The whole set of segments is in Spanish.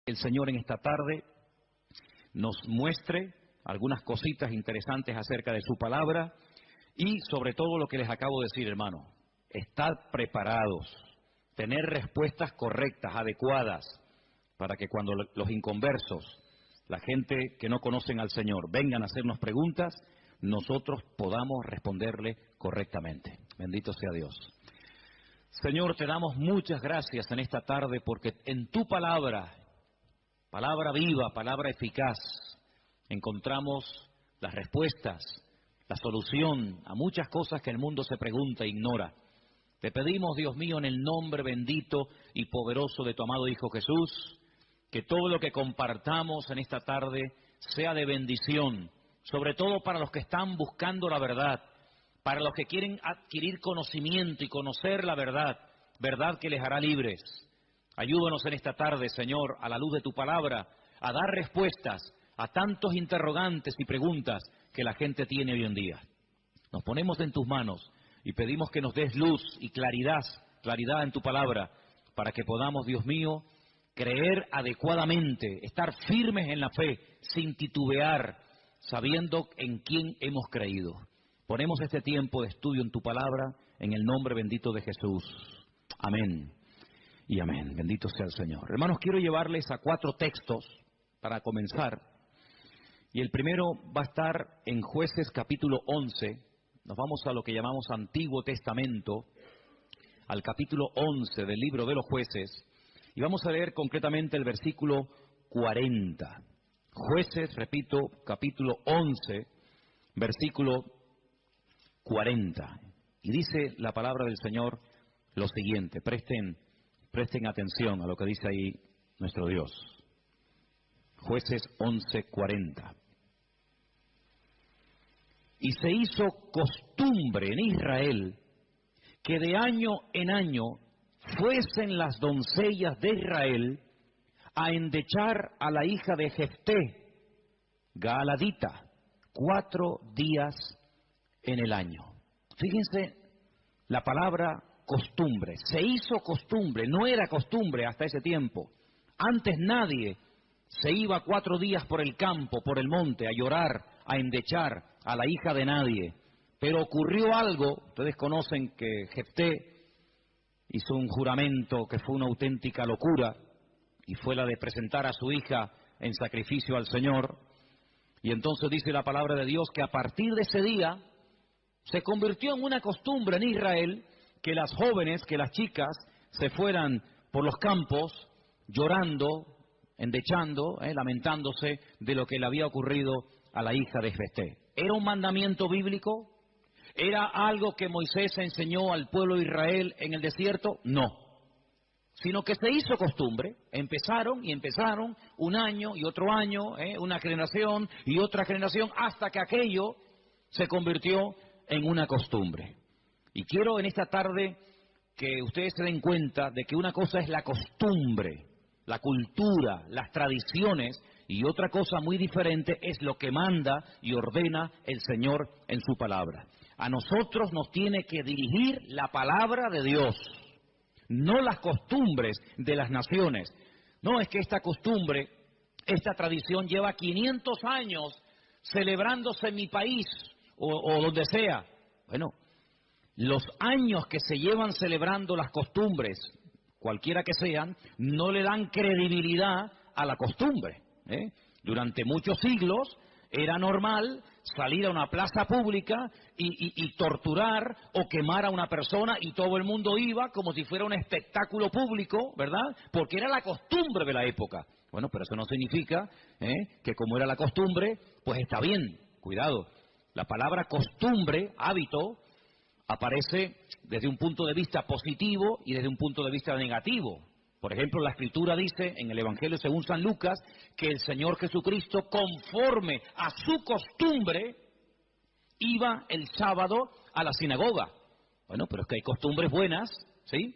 El Señor en esta tarde nos muestre algunas cositas interesantes acerca de su palabra y sobre todo lo que les acabo de decir, hermano. Estar preparados, tener respuestas correctas, adecuadas, para que cuando los inconversos, la gente que no conocen al Señor, vengan a hacernos preguntas, nosotros podamos responderle correctamente. Bendito sea Dios. Señor, te damos muchas gracias en esta tarde porque en tu palabra, palabra viva, palabra eficaz, encontramos las respuestas, la solución a muchas cosas que el mundo se pregunta e ignora. Te pedimos, Dios mío, en el nombre bendito y poderoso de tu amado Hijo Jesús, que todo lo que compartamos en esta tarde sea de bendición, sobre todo para los que están buscando la verdad, para los que quieren adquirir conocimiento y conocer la verdad, verdad que les hará libres. Ayúdanos en esta tarde, Señor, a la luz de tu palabra, a dar respuestas a tantos interrogantes y preguntas que la gente tiene hoy en día. Nos ponemos en tus manos y pedimos que nos des luz y claridad en tu palabra, para que podamos, Dios mío, creer adecuadamente, estar firmes en la fe, sin titubear, sabiendo en quién hemos creído. Ponemos este tiempo de estudio en tu palabra, en el nombre bendito de Jesús. Amén y amén. Bendito sea el Señor. Hermanos, quiero llevarles a 4 textos para comenzar. Y el primero va a estar en Jueces capítulo 11. Nos vamos a lo que llamamos Antiguo Testamento, al capítulo 11 del libro de los Jueces. Y vamos a leer concretamente el versículo 40. Jueces, repito, capítulo 11, versículo 40. Y dice la palabra del Señor lo siguiente. Presten atención a lo que dice ahí nuestro Dios. Jueces 11:40. Y se hizo costumbre en Israel que de año en año fuesen las doncellas de Israel a endechar a la hija de Jefté, Gaaladita, 4 días en el año. Fíjense la palabra costumbre. Se hizo costumbre, no era costumbre hasta ese tiempo. Antes nadie se iba 4 días por el campo, por el monte, a llorar, a endechar a la hija de nadie. Pero ocurrió algo, ustedes conocen que Jefté hizo un juramento que fue una auténtica locura, y fue la de presentar a su hija en sacrificio al Señor. Y entonces dice la palabra de Dios que a partir de ese día se convirtió en una costumbre en Israel que las jóvenes, que las chicas se fueran por los campos llorando, endechando, lamentándose de lo que le había ocurrido a la hija de Jefté. ¿Era un mandamiento bíblico? ¿Era algo que Moisés enseñó al pueblo de Israel en el desierto? No. Sino que se hizo costumbre. Empezaron un año y otro año, una generación y otra generación, hasta que aquello se convirtió en una costumbre. Y quiero en esta tarde que ustedes se den cuenta de que una cosa es la costumbre, la cultura, las tradiciones, y otra cosa muy diferente es lo que manda y ordena el Señor en su palabra. A nosotros nos tiene que dirigir la palabra de Dios, no las costumbres de las naciones. No es que esta costumbre, esta tradición lleva 500 años celebrándose en mi país o donde sea. Bueno, los años que se llevan celebrando las costumbres, cualquiera que sean, no le dan credibilidad a la costumbre. Durante muchos siglos era normal salir a una plaza pública y torturar o quemar a una persona, y todo el mundo iba como si fuera un espectáculo público, ¿verdad? Porque era la costumbre de la época. Bueno, pero eso no significa que como era la costumbre, pues está bien. Cuidado, la palabra costumbre, hábito, aparece desde un punto de vista positivo y desde un punto de vista negativo. Por ejemplo, la Escritura dice en el Evangelio según San Lucas que el Señor Jesucristo, conforme a su costumbre, iba el sábado a la sinagoga. Bueno, pero es que hay costumbres buenas, ¿sí?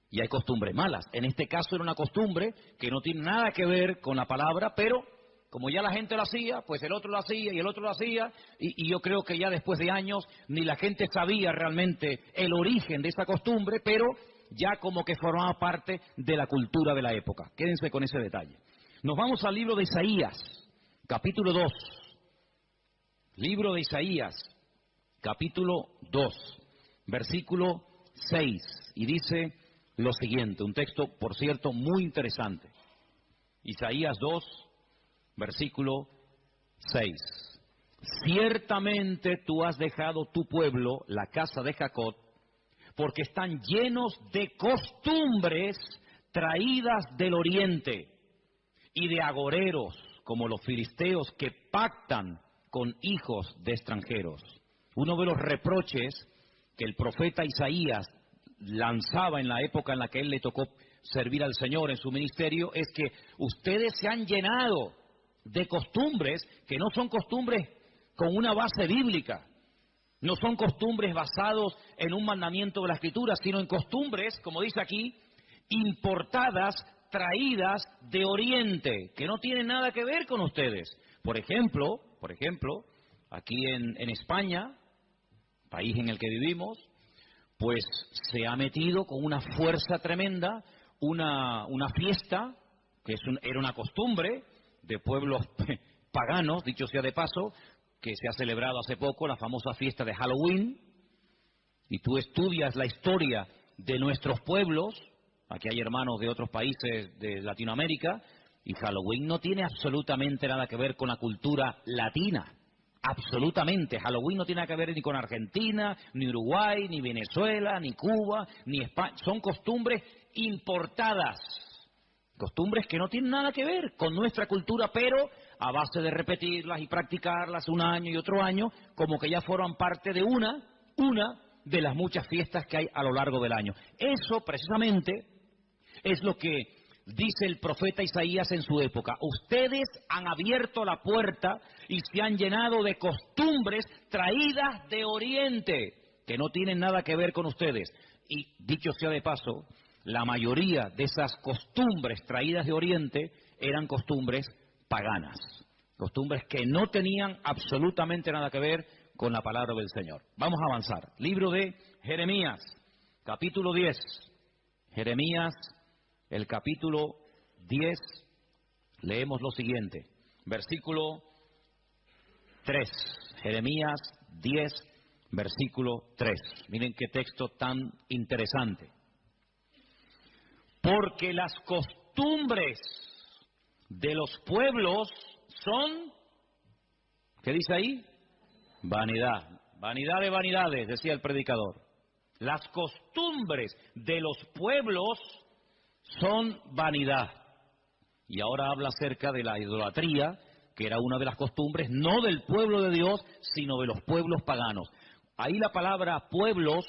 Y hay costumbres malas. En este caso era una costumbre que no tiene nada que ver con la palabra, pero como ya la gente lo hacía, pues el otro lo hacía y el otro lo hacía, y yo creo que ya después de años ni la gente sabía realmente el origen de esa costumbre, pero ya como que formaba parte de la cultura de la época. Quédense con ese detalle. Nos vamos al libro de Isaías, capítulo 2. Libro de Isaías, capítulo 2, versículo 6. Y dice lo siguiente, un texto, por cierto, muy interesante. Isaías 2, versículo 6. Ciertamente tú has dejado tu pueblo, la casa de Jacob, porque están llenos de costumbres traídas del oriente y de agoreros, como los filisteos que pactan con hijos de extranjeros. Uno de los reproches que el profeta Isaías lanzaba en la época en la que él le tocó servir al Señor en su ministerio es que ustedes se han llenado de costumbres que no son costumbres con una base bíblica, no son costumbres basados en un mandamiento de la Escritura, sino en costumbres, como dice aquí, importadas, traídas de Oriente, que no tienen nada que ver con ustedes. Por ejemplo, aquí en España, país en el que vivimos, pues se ha metido con una fuerza tremenda una fiesta, que era una costumbre de pueblos paganos, dicho sea de paso, que se ha celebrado hace poco, la famosa fiesta de Halloween, y tú estudias la historia de nuestros pueblos, aquí hay hermanos de otros países de Latinoamérica, y Halloween no tiene absolutamente nada que ver con la cultura latina. Absolutamente. Halloween no tiene nada que ver ni con Argentina, ni Uruguay, ni Venezuela, ni Cuba, ni España. Son costumbres importadas. Costumbres que no tienen nada que ver con nuestra cultura, pero a base de repetirlas y practicarlas un año y otro año, como que ya forman parte de una de las muchas fiestas que hay a lo largo del año. Eso, precisamente, es lo que dice el profeta Isaías en su época. Ustedes han abierto la puerta y se han llenado de costumbres traídas de Oriente, que no tienen nada que ver con ustedes. Y, dicho sea de paso, la mayoría de esas costumbres traídas de Oriente eran costumbres paganas, costumbres que no tenían absolutamente nada que ver con la palabra del Señor. Vamos a avanzar. Libro de Jeremías, capítulo 10. Jeremías, el capítulo 10, leemos lo siguiente, versículo 3. Jeremías 10, versículo 3. Miren qué texto tan interesante. Porque las costumbres de los pueblos son, ¿qué dice ahí? Vanidad. Vanidad de vanidades, decía el predicador. Las costumbres de los pueblos son vanidad. Y ahora habla acerca de la idolatría, que era una de las costumbres, no del pueblo de Dios, sino de los pueblos paganos. Ahí la palabra pueblos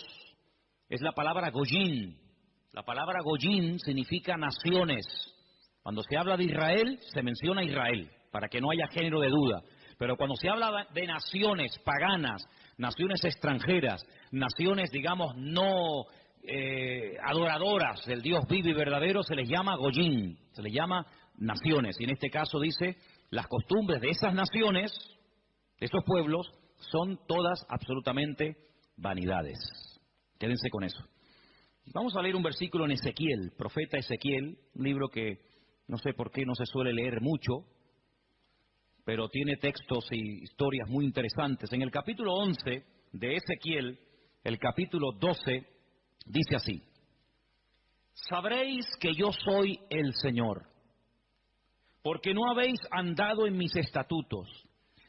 es la palabra goyim. La palabra goyim significa naciones. Cuando se habla de Israel, se menciona Israel, para que no haya género de duda. Pero cuando se habla de naciones paganas, naciones extranjeras, naciones, digamos, no adoradoras del Dios vivo y verdadero, se les llama goyim, se les llama naciones. Y en este caso dice, las costumbres de esas naciones, de esos pueblos, son todas absolutamente vanidades. Quédense con eso. Vamos a leer un versículo en Ezequiel, profeta Ezequiel, un libro que no sé por qué no se suele leer mucho, pero tiene textos y historias muy interesantes. En el capítulo 11 de Ezequiel, el capítulo 12, dice así: sabréis que yo soy el Señor, porque no habéis andado en mis estatutos,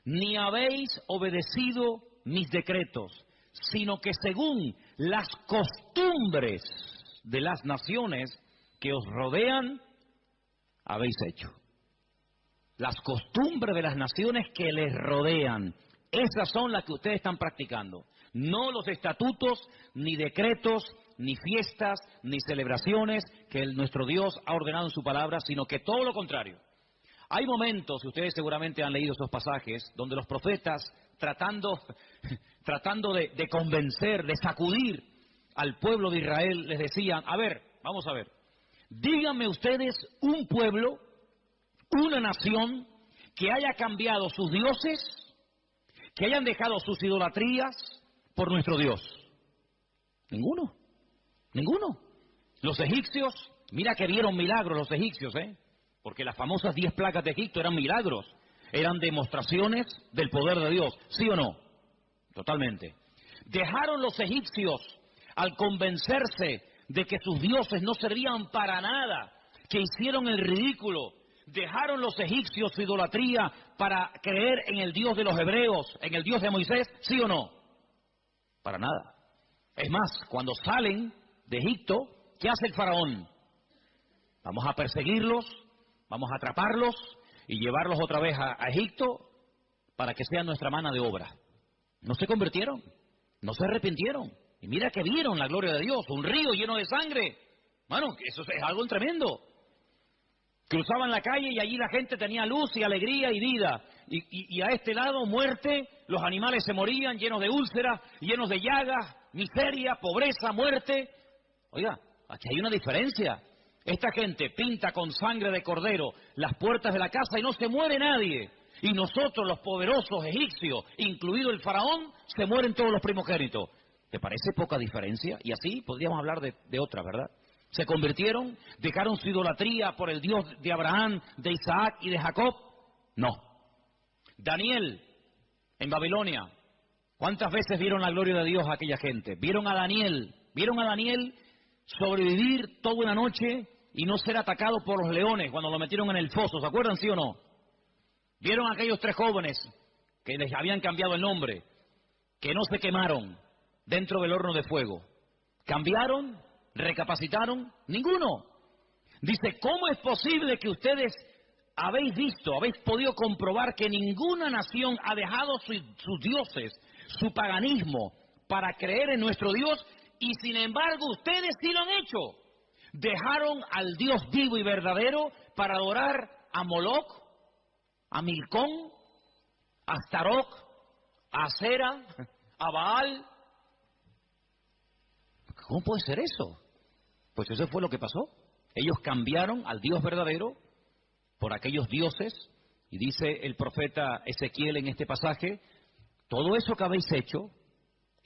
ni habéis obedecido mis decretos, sino que según las costumbres de las naciones que os rodean, habéis hecho. Las costumbres de las naciones que les rodean, esas son las que ustedes están practicando. No los estatutos, ni decretos, ni fiestas, ni celebraciones que nuestro Dios ha ordenado en su palabra, sino que todo lo contrario. Hay momentos, y ustedes seguramente han leído esos pasajes, donde los profetas, tratando de convencer, de sacudir al pueblo de Israel, les decían, a ver, vamos a ver, díganme ustedes un pueblo, una nación que haya cambiado sus dioses, que hayan dejado sus idolatrías por nuestro Dios. Ninguno, ninguno. Los egipcios, mira que vieron milagros los egipcios, Porque las famosas 10 plagas de Egipto eran milagros, eran demostraciones del poder de Dios, ¿sí o no? Totalmente. Dejaron los egipcios al convencerse de que sus dioses no servían para nada, que hicieron el ridículo. Dejaron los egipcios su idolatría para creer en el Dios de los hebreos, en el Dios de Moisés, ¿sí o no? Para nada. Es más, cuando salen de Egipto, ¿qué hace el faraón? Vamos a perseguirlos, vamos a atraparlos y llevarlos otra vez a Egipto para que sean nuestra mano de obra. No se convirtieron, no se arrepintieron. Y mira que vieron la gloria de Dios, un río lleno de sangre. Bueno, eso es algo tremendo. Cruzaban la calle y allí la gente tenía luz y alegría y vida. Y a este lado, muerte, los animales se morían llenos de úlceras, llenos de llagas, miseria, pobreza, muerte. Oiga, aquí hay una diferencia. Esta gente pinta con sangre de cordero las puertas de la casa y no se muere nadie. Y nosotros, los poderosos egipcios, incluido el faraón, se mueren todos los primogénitos. ¿Te parece poca diferencia? Y así podríamos hablar de otra, ¿verdad? Se convirtieron, dejaron su idolatría por el Dios de Abraham, de Isaac y de Jacob. No. Daniel, en Babilonia, ¿cuántas veces vieron la gloria de Dios a aquella gente? Vieron a Daniel sobrevivir toda una noche y no ser atacado por los leones cuando lo metieron en el foso. ¿Se acuerdan, sí o no? Vieron a aquellos 3 jóvenes que les habían cambiado el nombre, que no se quemaron dentro del horno de fuego. ¿Cambiaron? ¿Recapacitaron? Ninguno. Dice, ¿cómo es posible que ustedes habéis podido comprobar que ninguna nación ha dejado sus dioses, su paganismo, para creer en nuestro Dios, y sin embargo ustedes sí lo han hecho? Dejaron al Dios vivo y verdadero para adorar a Moloch, a Milcón, a Astaroth, a Asera, a Baal. ¿Cómo puede ser eso? Pues eso fue lo que pasó. Ellos cambiaron al Dios verdadero por aquellos dioses, y dice el profeta Ezequiel en este pasaje, todo eso que habéis hecho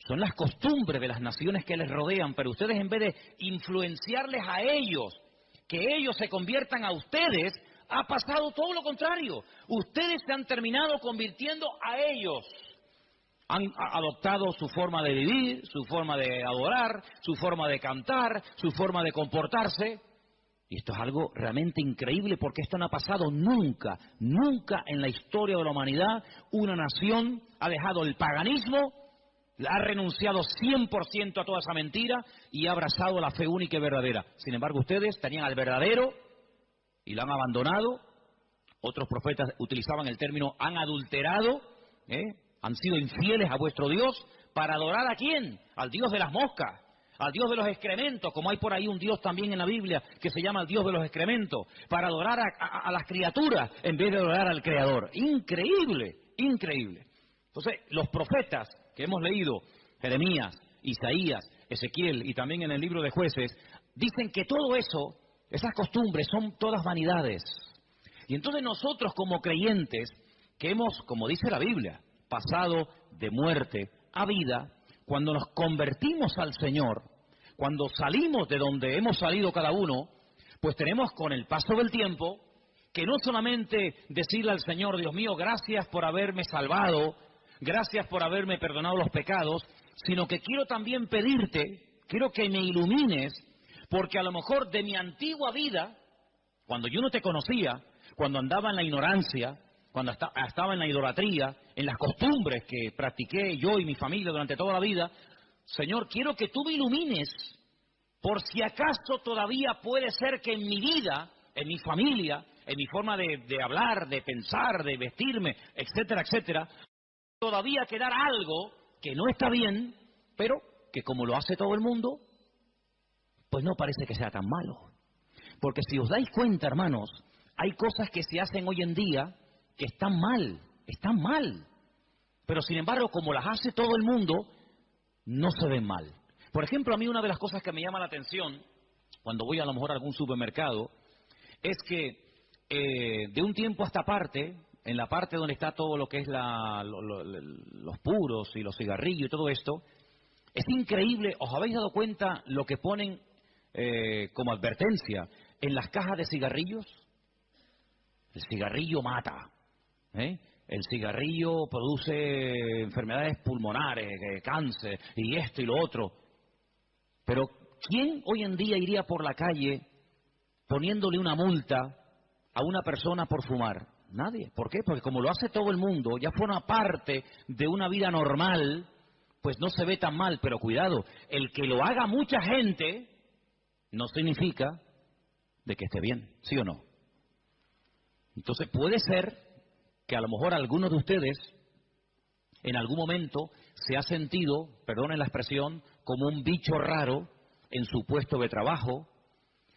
son las costumbres de las naciones que les rodean, pero ustedes, en vez de influenciarles a ellos, que ellos se conviertan a ustedes, ha pasado todo lo contrario. Ustedes se han terminado convirtiendo a ellos. Han adoptado su forma de vivir, su forma de adorar, su forma de cantar, su forma de comportarse. Y esto es algo realmente increíble, porque esto no ha pasado nunca, nunca en la historia de la humanidad. Una nación ha dejado el paganismo, ha renunciado 100% a toda esa mentira y ha abrazado la fe única y verdadera. Sin embargo, ustedes tenían al verdadero y lo han abandonado. Otros profetas utilizaban el término han adulterado, han sido infieles a vuestro Dios. ¿Para adorar a quién? Al Dios de las moscas, al Dios de los excrementos, como hay por ahí un Dios también en la Biblia que se llama el Dios de los excrementos, para adorar a las criaturas en vez de adorar al Creador. Increíble, increíble. Entonces, los profetas que hemos leído, Jeremías, Isaías, Ezequiel y también en el libro de Jueces, dicen que todo eso, esas costumbres, son todas vanidades. Y entonces nosotros, como creyentes, que hemos, como dice la Biblia, pasado de muerte a vida, cuando nos convertimos al Señor, cuando salimos de donde hemos salido cada uno, pues tenemos, con el paso del tiempo, que no solamente decirle al Señor, Dios mío, gracias por haberme salvado, gracias por haberme perdonado los pecados, sino que quiero también pedirte, quiero que me ilumines, porque a lo mejor de mi antigua vida, cuando yo no te conocía, cuando andaba en la ignorancia, cuando estaba en la idolatría, en las costumbres que practiqué yo y mi familia durante toda la vida, Señor, quiero que tú me ilumines, por si acaso todavía puede ser que en mi vida, en mi familia, en mi forma de hablar, de pensar, de vestirme, etcétera, etcétera, todavía quedar algo que no está bien, pero que como lo hace todo el mundo, pues no parece que sea tan malo. Porque si os dais cuenta, hermanos, hay cosas que se hacen hoy en día que están mal. Pero sin embargo, como las hace todo el mundo, no se ven mal. Por ejemplo, a mí una de las cosas que me llama la atención, cuando voy a lo mejor a algún supermercado, es que de un tiempo a esta parte, en la parte donde está todo lo que es los puros y los cigarrillos y todo esto, es increíble. ¿Os habéis dado cuenta lo que ponen como advertencia en las cajas de cigarrillos? El cigarrillo mata. El cigarrillo produce enfermedades pulmonares, cáncer, y esto y lo otro. Pero ¿quién hoy en día iría por la calle poniéndole una multa a una persona por fumar? Nadie. ¿Por qué? Porque como lo hace todo el mundo, ya forma parte de una vida normal, pues no se ve tan mal. Pero cuidado, el que lo haga mucha gente no significa de que esté bien, ¿sí o no? Entonces puede ser que a lo mejor algunos de ustedes en algún momento se ha sentido, perdonen la expresión, como un bicho raro en su puesto de trabajo,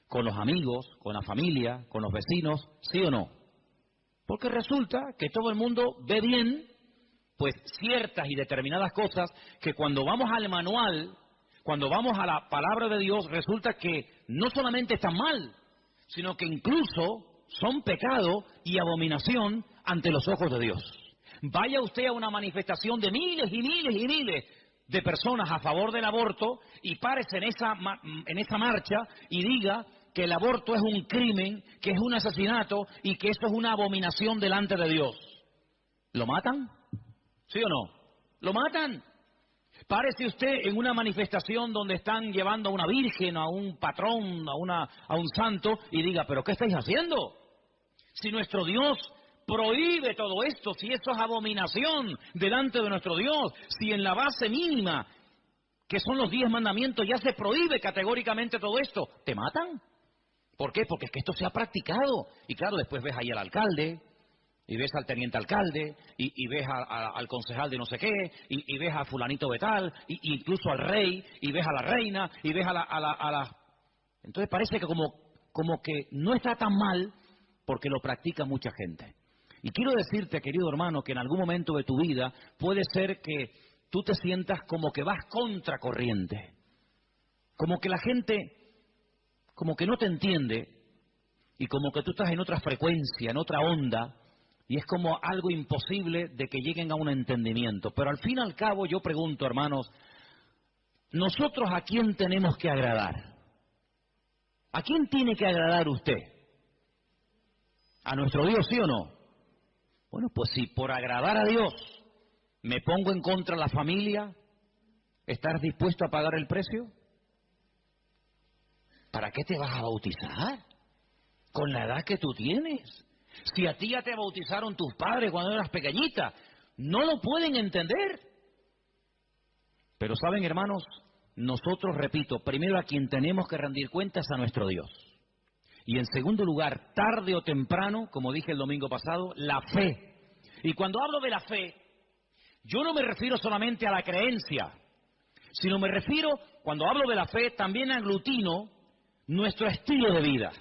con los amigos, con la familia, con los vecinos, ¿sí o no? Porque resulta que todo el mundo ve bien, pues ciertas y determinadas cosas que cuando vamos al manual, cuando vamos a la palabra de Dios, resulta que no solamente están mal, sino que incluso son pecado y abominación ante los ojos de Dios. Vaya usted a una manifestación de miles y miles y miles de personas a favor del aborto y párese en esa marcha y diga que el aborto es un crimen, que es un asesinato y que esto es una abominación delante de Dios. ¿Lo matan? ¿Sí o no? ¿Lo matan? Párese usted en una manifestación donde están llevando a una virgen, a un patrón, a un santo y diga, ¿pero qué estáis haciendo? Si nuestro Dios prohíbe todo esto, si esto es abominación delante de nuestro Dios, si en la base mínima, que son los 10 mandamientos, ya se prohíbe categóricamente todo esto, ¿te matan? ¿Por qué? Porque es que esto se ha practicado. Y claro, después ves ahí al alcalde, y ves al teniente alcalde, y ves al concejal de no sé qué, y ves a fulanito de tal, y incluso al rey, y ves a la reina, y ves a la... Entonces parece que como que no está tan mal porque lo practica mucha gente. Y quiero decirte, querido hermano, que en algún momento de tu vida puede ser que tú te sientas como que vas contracorriente, como que la gente como que no te entiende y como que tú estás en otra frecuencia, en otra onda, y es como algo imposible de que lleguen a un entendimiento. Pero al fin y al cabo yo pregunto, hermanos, ¿nosotros a quién tenemos que agradar? ¿A quién tiene que agradar usted? ¿A nuestro Dios, sí o no? Bueno, pues si por agradar a Dios me pongo en contra de la familia, ¿estás dispuesto a pagar el precio? ¿Para qué te vas a bautizar? Con la edad que tú tienes. Si a ti ya te bautizaron tus padres cuando eras pequeñita, no lo pueden entender. Pero saben, hermanos, nosotros, repito, primero a quien tenemos que rendir cuentas es a nuestro Dios. Y en segundo lugar, tarde o temprano, como dije el domingo pasado, la fe. Y cuando hablo de la fe, yo no me refiero solamente a la creencia, sino me refiero, cuando hablo de la fe, también aglutino nuestro estilo de vida.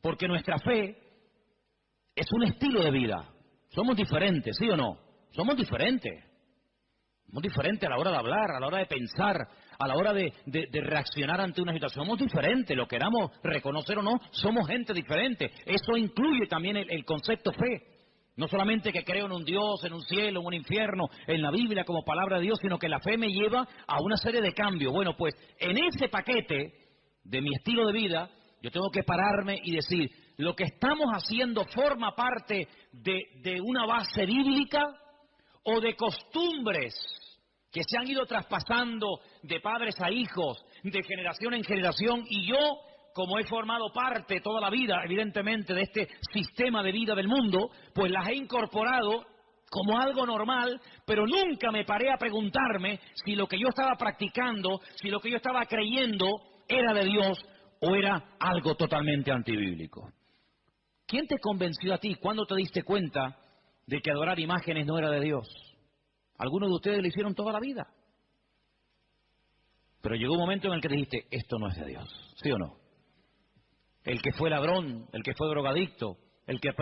Porque nuestra fe es un estilo de vida. Somos diferentes, ¿sí o no? Somos diferentes. Somos diferentes a la hora de hablar, a la hora de pensar, a la hora de reaccionar ante una situación. Somos diferentes, lo queramos reconocer o no, somos gente diferente. Eso incluye también el concepto fe. No solamente que creo en un Dios, en un cielo, en un infierno, en la Biblia como palabra de Dios, sino que la fe me lleva a una serie de cambios. Bueno, pues en ese paquete de mi estilo de vida, yo tengo que pararme y decir, ¿lo que estamos haciendo forma parte de una base bíblica o de costumbres que se han ido traspasando de padres a hijos, de generación en generación? Y yo, como he formado parte toda la vida, evidentemente, de este sistema de vida del mundo, pues las he incorporado como algo normal, pero nunca me paré a preguntarme si lo que yo estaba practicando, si lo que yo estaba creyendo era de Dios o era algo totalmente antibíblico. ¿Quién te convenció a ti? ¿Cuándo te diste cuenta de que adorar imágenes no era de Dios? Algunos de ustedes lo hicieron toda la vida. Pero llegó un momento en el que dijiste, esto no es de Dios, ¿sí o no? El que fue ladrón, el que fue drogadicto, el que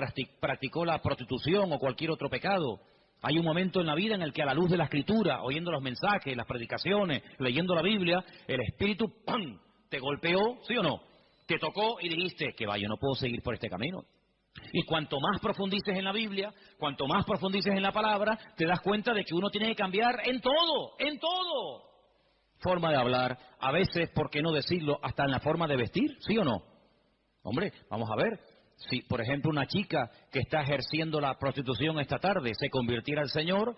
practicó la prostitución o cualquier otro pecado. Hay un momento en la vida en el que a la luz de la Escritura, oyendo los mensajes, las predicaciones, leyendo la Biblia, el Espíritu ¡pam!, te golpeó, ¿sí o no? Te tocó y dijiste, que va, yo no puedo seguir por este camino. Y cuanto más profundices en la Biblia, cuanto más profundices en la palabra, te das cuenta de que uno tiene que cambiar en todo, en todo. Forma de hablar, a veces, ¿por qué no decirlo?, hasta en la forma de vestir, ¿sí o no? Hombre, vamos a ver, Si, por ejemplo, una chica que está ejerciendo la prostitución esta tarde se convirtiera al Señor,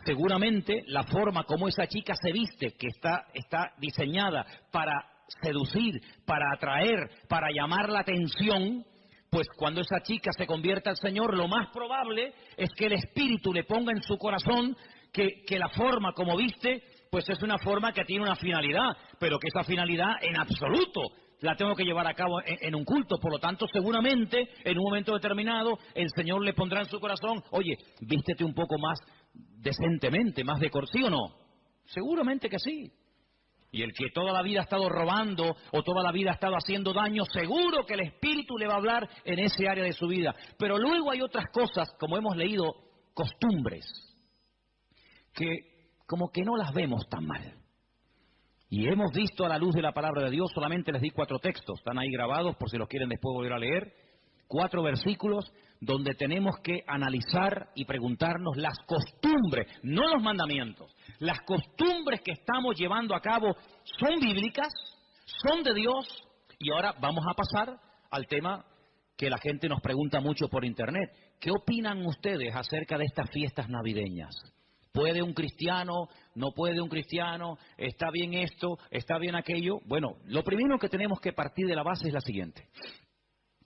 seguramente la forma como esa chica se viste, que está diseñada para seducir, para atraer, para llamar la atención, pues cuando esa chica se convierta al Señor, lo más probable es que el Espíritu le ponga en su corazón que la forma como viste, pues es una forma que tiene una finalidad, pero que esa finalidad en absoluto la tengo que llevar a cabo en un culto. Por lo tanto, seguramente, en un momento determinado, el Señor le pondrá en su corazón, oye, vístete un poco más decentemente, más ¿sí o no? Seguramente que sí. Y el que toda la vida ha estado robando o toda la vida ha estado haciendo daño, seguro que el Espíritu le va a hablar en ese área de su vida. Pero luego hay otras cosas, como hemos leído, costumbres, que como que no las vemos tan mal. Y hemos visto a la luz de la palabra de Dios, solamente les di 4 textos, están ahí grabados por si los quieren después volver a leer, 4 versículos donde tenemos que analizar y preguntarnos las costumbres, no los mandamientos, las costumbres que estamos llevando a cabo son bíblicas, son de Dios. Y ahora vamos a pasar al tema que la gente nos pregunta mucho por internet. ¿Qué opinan ustedes acerca de estas fiestas navideñas? ¿Puede un cristiano? ¿No puede un cristiano? ¿Está bien esto? ¿Está bien aquello? Bueno, lo primero que tenemos que partir de la base es la siguiente.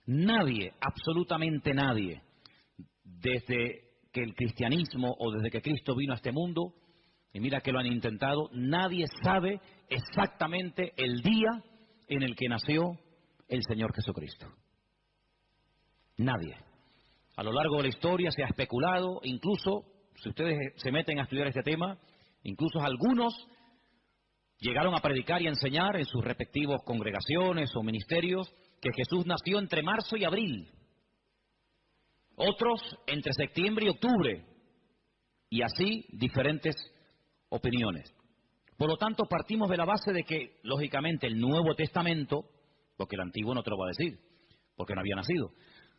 Nadie, absolutamente nadie, desde que el cristianismo o desde que Cristo vino a este mundo, y mira que lo han intentado, nadie sabe exactamente el día en el que nació el Señor Jesucristo. Nadie. A lo largo de la historia se ha especulado, incluso, si ustedes se meten a estudiar este tema, incluso algunos llegaron a predicar y a enseñar en sus respectivos congregaciones o ministerios que Jesús nació entre marzo y abril, otros entre septiembre y octubre, y así diferentes opiniones. Por lo tanto, partimos de la base de que, lógicamente, el Nuevo Testamento, porque el Antiguo no te lo va a decir, porque no había nacido,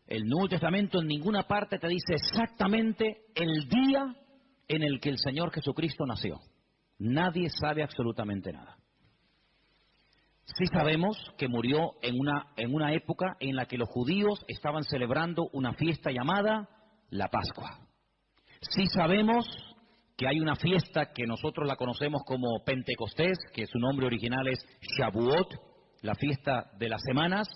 el Nuevo Testamento en ninguna parte te dice exactamente el día en el que el Señor Jesucristo nació. Nadie sabe absolutamente nada. Sí sabemos que murió en una época en la que los judíos estaban celebrando una fiesta llamada la Pascua. Sí sabemos que hay una fiesta que nosotros la conocemos como Pentecostés, que su nombre original es Shavuot, la fiesta de las semanas,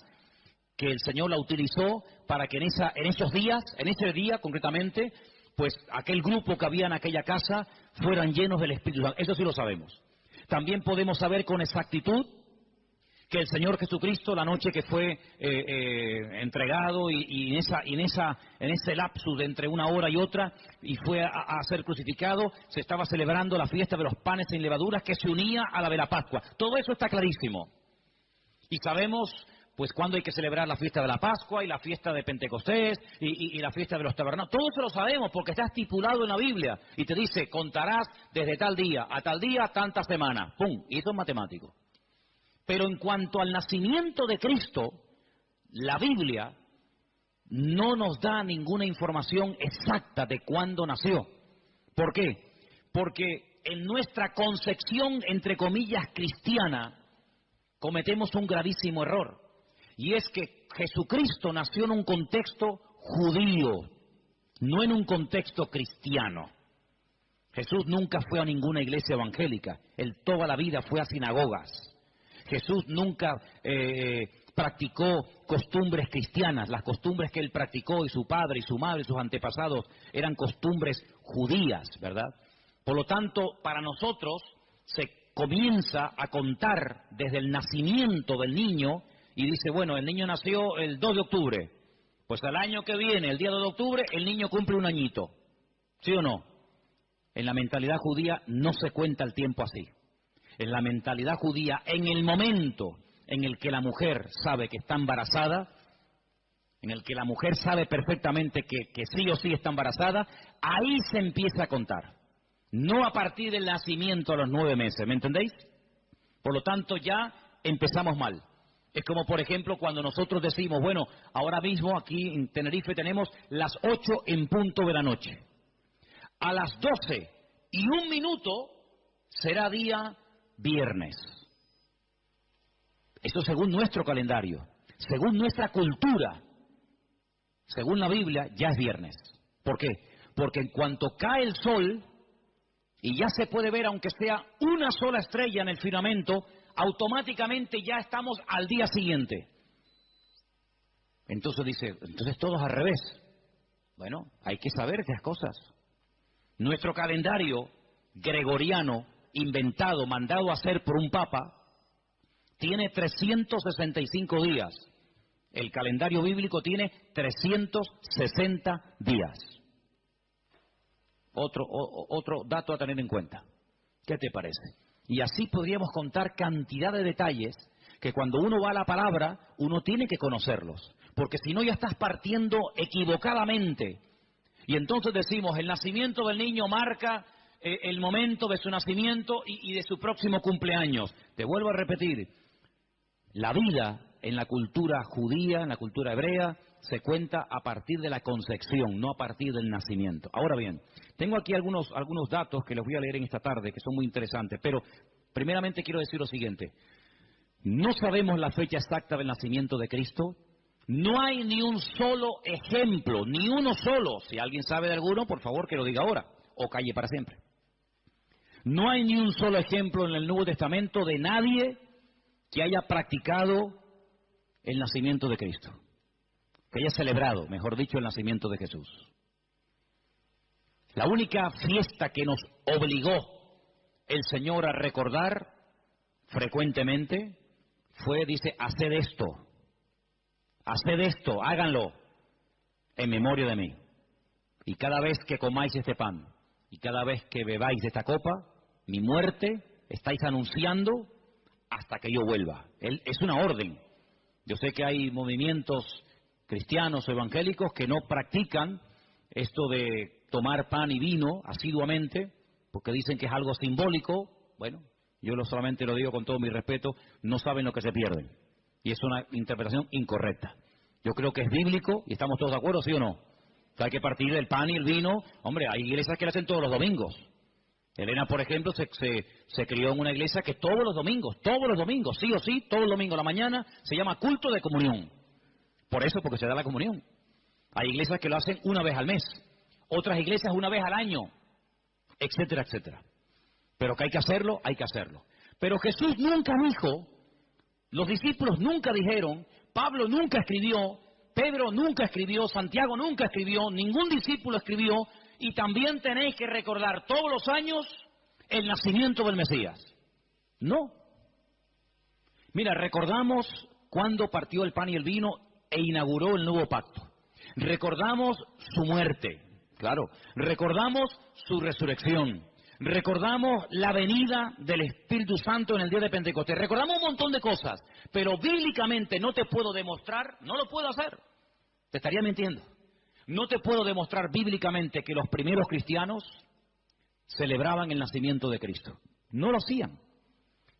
que el Señor la utilizó para que en ese día concretamente, pues aquel grupo que había en aquella casa fueran llenos del Espíritu Santo. Eso sí lo sabemos. También podemos saber con exactitud que el Señor Jesucristo, la noche que fue entregado y en ese lapsus de entre una hora y otra, y fue a ser crucificado, se estaba celebrando la fiesta de los panes sin levaduras que se unía a la de la Pascua. Todo eso está clarísimo. Y sabemos pues cuándo hay que celebrar la fiesta de la Pascua y la fiesta de Pentecostés y la fiesta de los tabernáculos. Todo eso lo sabemos porque está estipulado en la Biblia y te dice, contarás desde tal día a tal día, tantas semanas. ¡Pum! Y eso es matemático. Pero en cuanto al nacimiento de Cristo, la Biblia no nos da ninguna información exacta de cuándo nació. ¿Por qué? Porque en nuestra concepción, entre comillas, cristiana, cometemos un gravísimo error. Y es que Jesucristo nació en un contexto judío, no en un contexto cristiano. Jesús nunca fue a ninguna iglesia evangélica, él toda la vida fue a sinagogas. Jesús nunca practicó costumbres cristianas, las costumbres que él practicó y su padre y su madre y sus antepasados eran costumbres judías, ¿verdad? Por lo tanto, para nosotros se comienza a contar desde el nacimiento del niño y dice, bueno, el niño nació el 2 de octubre, pues al año que viene, el día 2 de octubre, el niño cumple un añito, ¿sí o no? En la mentalidad judía no se cuenta el tiempo así. En la mentalidad judía, en el momento en el que la mujer sabe que está embarazada, en el que la mujer sabe perfectamente que sí o sí está embarazada, ahí se empieza a contar. No a partir del nacimiento a los 9 meses, ¿me entendéis? Por lo tanto, ya empezamos mal. Es como, por ejemplo, cuando nosotros decimos, bueno, ahora mismo aquí en Tenerife tenemos las 8 en punto de la noche. A las 12:01 será día viernes. Eso según nuestro calendario, según nuestra cultura. según la Biblia, ya es viernes. ¿Por qué? Porque en cuanto cae el sol, y ya se puede ver aunque sea una sola estrella en el firmamento, automáticamente ya estamos al día siguiente. Entonces dice, entonces todos al revés. Bueno, hay que saber esas cosas. Nuestro calendario gregoriano, inventado, mandado a hacer por un papa, tiene 365 días. El calendario bíblico tiene 360 días. Otro dato a tener en cuenta. ¿Qué te parece? Y así podríamos contar cantidad de detalles que cuando uno va a la palabra, uno tiene que conocerlos. Porque si no ya estás partiendo equivocadamente. Y entonces decimos, el nacimiento del niño marca el momento de su nacimiento y de su próximo cumpleaños. Te vuelvo a repetir, la vida en la cultura judía, en la cultura hebrea, se cuenta a partir de la concepción, no a partir del nacimiento. Ahora bien, tengo aquí algunos datos que les voy a leer en esta tarde, que son muy interesantes, pero primeramente quiero decir lo siguiente. No sabemos la fecha exacta del nacimiento de Cristo. No hay ni un solo ejemplo, ni uno solo. Si alguien sabe de alguno, por favor que lo diga ahora, o calle para siempre. No hay ni un solo ejemplo en el Nuevo Testamento de nadie que haya practicado el nacimiento de Cristo, que haya celebrado, mejor dicho, el nacimiento de Jesús. La única fiesta que nos obligó el Señor a recordar frecuentemente fue, dice, haced esto, háganlo en memoria de mí. Y cada vez que comáis este pan y cada vez que bebáis de esta copa, mi muerte estáis anunciando hasta que yo vuelva. Es una orden. Yo sé que hay movimientos cristianos o evangélicos que no practican esto de tomar pan y vino asiduamente, porque dicen que es algo simbólico. Bueno, yo solamente lo digo con todo mi respeto, no saben lo que se pierden. Y es una interpretación incorrecta. Yo creo que es bíblico y estamos todos de acuerdo, ¿sí o no? Que hay que partir del pan y el vino. Hombre, hay iglesias que lo hacen todos los domingos. Elena, por ejemplo, se crió en una iglesia que todos los domingos, sí o sí, todos los domingos a la mañana, se llama culto de comunión. Por eso, porque se da la comunión. Hay iglesias que lo hacen una vez al mes, otras iglesias una vez al año, etcétera, etcétera. Pero que hay que hacerlo, hay que hacerlo. Pero Jesús nunca dijo, los discípulos nunca dijeron, Pablo nunca escribió, Pedro nunca escribió, Santiago nunca escribió, ningún discípulo escribió, y también tenéis que recordar todos los años el nacimiento del Mesías. No. Mira, recordamos cuando partió el pan y el vino e inauguró el nuevo pacto. Recordamos su muerte, claro. Recordamos su resurrección. Recordamos la venida del Espíritu Santo en el día de Pentecostés. Recordamos un montón de cosas, pero bíblicamente no te puedo demostrar, no lo puedo hacer. Te estaría mintiendo. No te puedo demostrar bíblicamente que los primeros cristianos celebraban el nacimiento de Cristo. No lo hacían.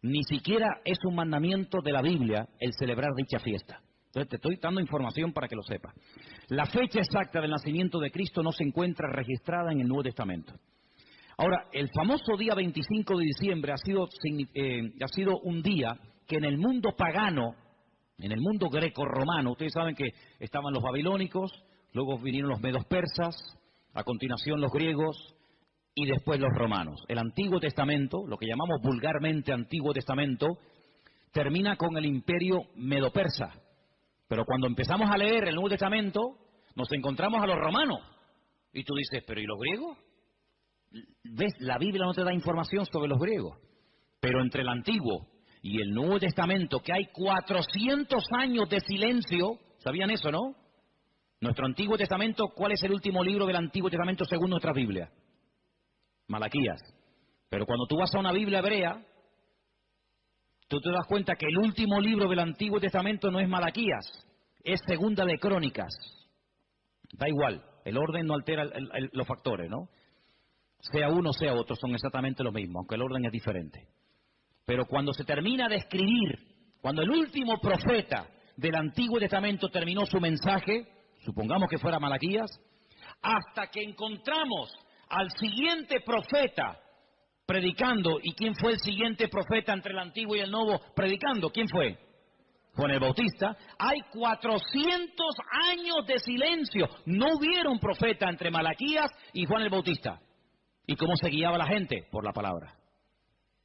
Ni siquiera es un mandamiento de la Biblia el celebrar dicha fiesta. Entonces te estoy dando información para que lo sepas. La fecha exacta del nacimiento de Cristo no se encuentra registrada en el Nuevo Testamento. Ahora, el famoso día 25 de diciembre ha sido un día que en el mundo pagano, en el mundo greco-romano, ustedes saben que estaban los babilónicos, luego vinieron los medos persas, a continuación los griegos y después los romanos. El Antiguo Testamento, lo que llamamos vulgarmente Antiguo Testamento, termina con el imperio medo-persa. Pero cuando empezamos a leer el Nuevo Testamento, nos encontramos a los romanos. Y tú dices, ¿pero y los griegos? ¿Ves? La Biblia no te da información sobre los griegos. Pero entre el Antiguo y el Nuevo Testamento, que hay 400 años de silencio, ¿sabían eso, no? Nuestro Antiguo Testamento, ¿cuál es el último libro del Antiguo Testamento según nuestra Biblia? Malaquías. Pero cuando tú vas a una Biblia hebrea, tú te das cuenta que el último libro del Antiguo Testamento no es Malaquías, es Segunda de Crónicas. Da igual, el orden no altera los factores, ¿no? Sea uno, sea otro, son exactamente lo mismo, aunque el orden es diferente. Pero cuando se termina de escribir, cuando el último profeta del Antiguo Testamento terminó su mensaje, supongamos que fuera Malaquías, hasta que encontramos al siguiente profeta predicando. ¿Y quién fue el siguiente profeta entre el Antiguo y el Nuevo predicando? ¿Quién fue? Juan el Bautista, hay 400 años de silencio. No hubieron profeta entre Malaquías y Juan el Bautista. ¿Y cómo se guiaba la gente? Por la palabra.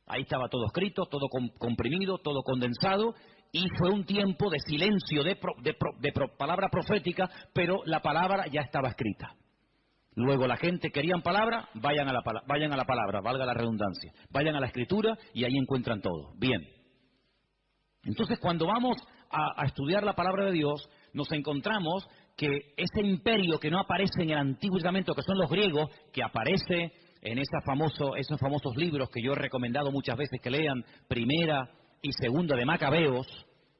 Ahí estaba todo escrito, todo comprimido, todo condensado, y fue un tiempo de silencio, de palabra profética, pero la palabra ya estaba escrita. Luego la gente querían palabra, vayan a la palabra, valga la redundancia. Vayan a la escritura y ahí encuentran todo. Bien. Entonces cuando vamos a estudiar la palabra de Dios, nos encontramos que ese imperio que no aparece en el Antiguo Testamento, que son los griegos, que aparece en esos famosos libros que yo he recomendado muchas veces que lean, Primera y Segunda de Macabeos,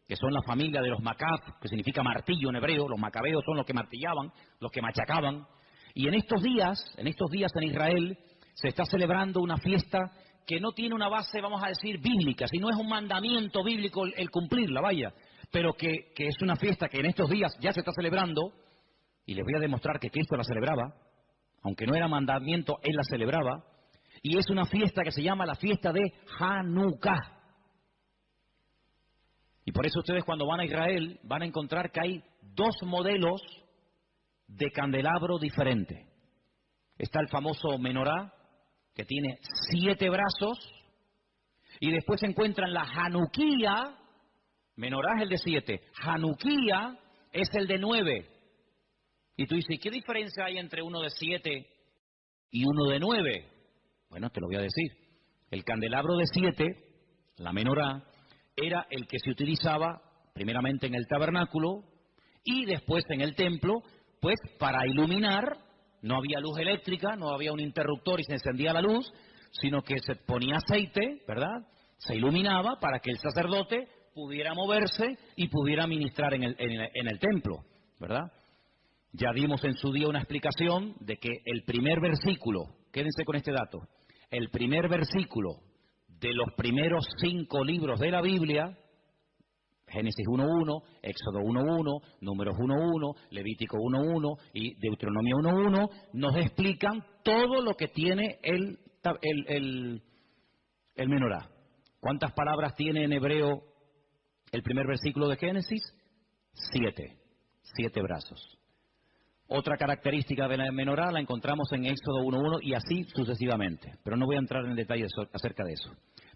que son la familia de los Macab, que significa martillo en hebreo. Los macabeos son los que martillaban, los que machacaban. Y en estos días en Israel se está celebrando una fiesta que no tiene una base, vamos a decir, bíblica, sino es un mandamiento bíblico el cumplirla, vaya, pero que es una fiesta que en estos días ya se está celebrando, y les voy a demostrar que Cristo la celebraba, aunque no era mandamiento, Él la celebraba, y es una fiesta que se llama la fiesta de Hanukkah. Y por eso ustedes cuando van a Israel van a encontrar que hay dos modelos de candelabro diferentes. Está el famoso menorá, que tiene 7 brazos, y después se encuentran la Hanukkía. Menorá es el de 7, Hanukkía es el de 9. Y tú dices, ¿qué diferencia hay entre uno de 7 y uno de 9? Bueno, te lo voy a decir. El candelabro de 7, la menorá, era el que se utilizaba primeramente en el tabernáculo y después en el templo, pues para iluminar. No había luz eléctrica, no había un interruptor y se encendía la luz, sino que se ponía aceite, ¿verdad? Se iluminaba para que el sacerdote pudiera moverse y pudiera ministrar en el templo, ¿verdad? Ya dimos en su día una explicación de que el primer versículo, quédense con este dato, el primer versículo de los primeros 5 libros de la Biblia, Génesis 1.1, Éxodo 1.1, Números 1.1, Levítico 1.1 y Deuteronomio 1.1, nos explican todo lo que tiene el menorá. ¿Cuántas palabras tiene en hebreo el primer versículo de Génesis? 7. 7 brazos. Otra característica de la menorá la encontramos en Éxodo 1.1 y así sucesivamente, pero no voy a entrar en detalles acerca de eso.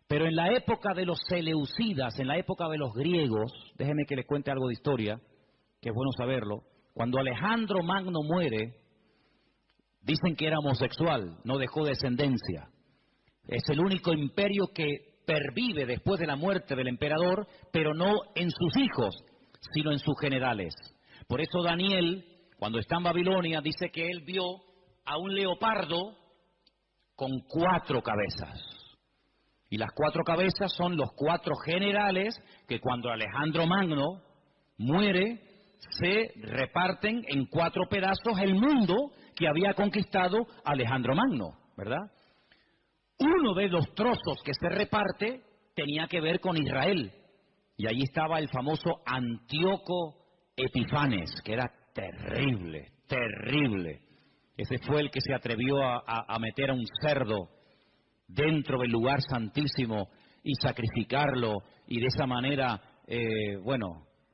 Pero en la época de los seleucidas, en la época de los griegos, déjenme que les cuente algo de historia, que es bueno saberlo. Cuando Alejandro Magno muere, dicen que era homosexual, no dejó descendencia. Es el único imperio que pervive después de la muerte del emperador, pero no en sus hijos, sino en sus generales. Por eso Daniel, cuando está en Babilonia, dice que él vio a un leopardo con 4 cabezas. Y las 4 cabezas son los 4 generales que cuando Alejandro Magno muere, se reparten en 4 pedazos el mundo que había conquistado Alejandro Magno, ¿verdad? Uno de los trozos que se reparte tenía que ver con Israel. Y allí estaba el famoso Antíoco Epifanes, que era terrible, terrible. Ese fue el que se atrevió a meter a un cerdo dentro del lugar santísimo y sacrificarlo y de esa manera,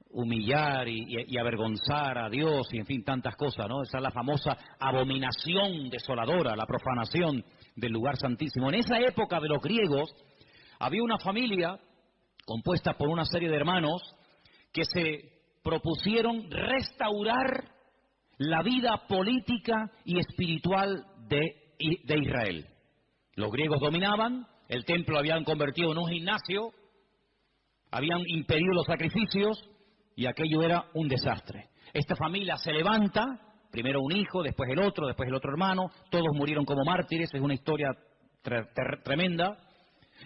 humillar y avergonzar a Dios y en fin, tantas cosas, ¿no? Esa es la famosa abominación desoladora, la profanación del lugar santísimo. En esa época de los griegos había una familia compuesta por una serie de hermanos que se propusieron restaurar la vida política y espiritual de Israel. Los griegos dominaban, el templo habían convertido en un gimnasio, habían impedido los sacrificios y aquello era un desastre. Esta familia se levanta, primero un hijo, después el otro hermano, todos murieron como mártires, es una historia tremenda.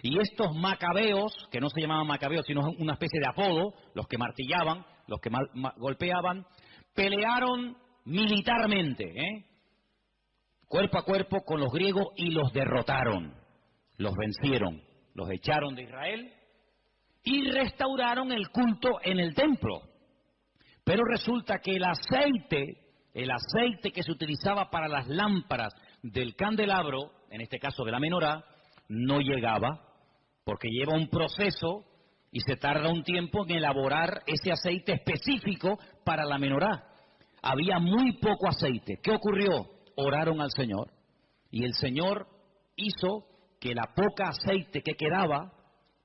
Y estos macabeos, que no se llamaban macabeos, sino una especie de apodo, los que martillaban, los que golpeaban, pelearon militarmente, cuerpo a cuerpo con los griegos y los derrotaron, los vencieron, los echaron de Israel y restauraron el culto en el templo. Pero resulta que el aceite que se utilizaba para las lámparas del candelabro, en este caso de la menorá, no llegaba, porque lleva un proceso Y se tarda un tiempo en elaborar ese aceite específico para la menorá. Había muy poco aceite. ¿Qué ocurrió? Oraron al Señor y el Señor hizo que la poca aceite que quedaba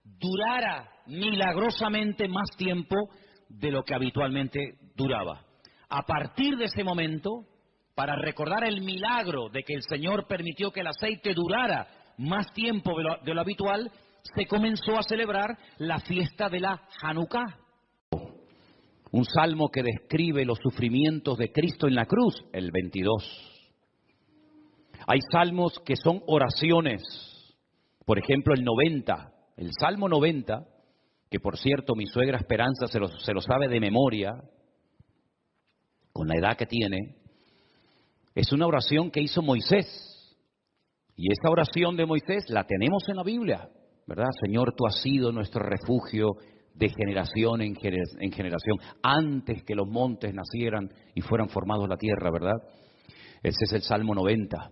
durara milagrosamente más tiempo de lo que habitualmente duraba. A partir de ese momento, para recordar el milagro de que el Señor permitió que el aceite durara más tiempo de lo habitual, se comenzó a celebrar la fiesta de la Hanukkah. Un salmo que describe los sufrimientos de Cristo en la cruz, el 22. Hay salmos que son oraciones, por ejemplo el 90, el Salmo 90, que por cierto mi suegra Esperanza se lo sabe de memoria, con la edad que tiene, es una oración que hizo Moisés. Y esa oración de Moisés la tenemos en la Biblia, ¿verdad? Señor, tú has sido nuestro refugio de generación en generación, antes que los montes nacieran y fueran formados la tierra, ¿verdad? Ese es el Salmo 90.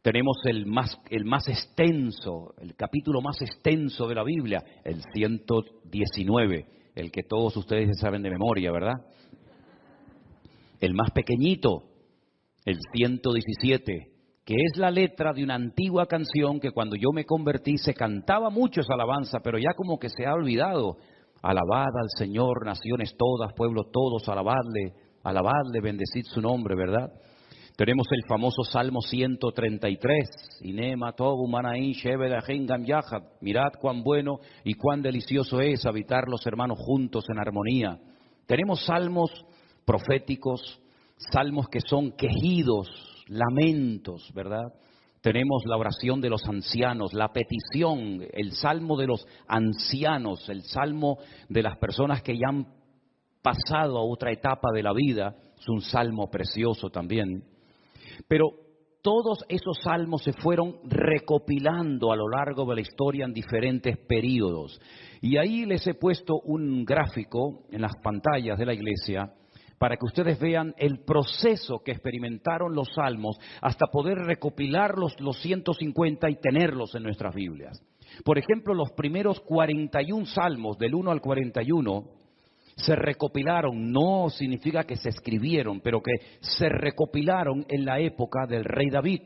Tenemos el más extenso, el capítulo más extenso de la Biblia, el 119, el que todos ustedes saben de memoria, ¿verdad? El más pequeñito, el 117, que es la letra de una antigua canción que cuando yo me convertí se cantaba mucho esa alabanza, pero ya como que se ha olvidado. Alabad al Señor, naciones todas, pueblos todos, alabadle, bendecid su nombre, ¿verdad? Tenemos el famoso Salmo 133, Inema tobu manaín shebed ahingam yahad. Mirad cuán bueno y cuán delicioso es habitar los hermanos juntos en armonía. Tenemos salmos proféticos, salmos que son quejidos, lamentos, ¿verdad? Tenemos la oración de los ancianos, la petición, el salmo de los ancianos, el salmo de las personas que ya han pasado a otra etapa de la vida, es un salmo precioso también. Pero todos esos salmos se fueron recopilando a lo largo de la historia en diferentes periodos. Y ahí les he puesto un gráfico en las pantallas de la iglesia para que ustedes vean el proceso que experimentaron los salmos hasta poder recopilar los 150 y tenerlos en nuestras Biblias. Por ejemplo, los primeros 41 salmos, del 1 al 41, se recopilaron, no significa que se escribieron, pero que se recopilaron en la época del rey David.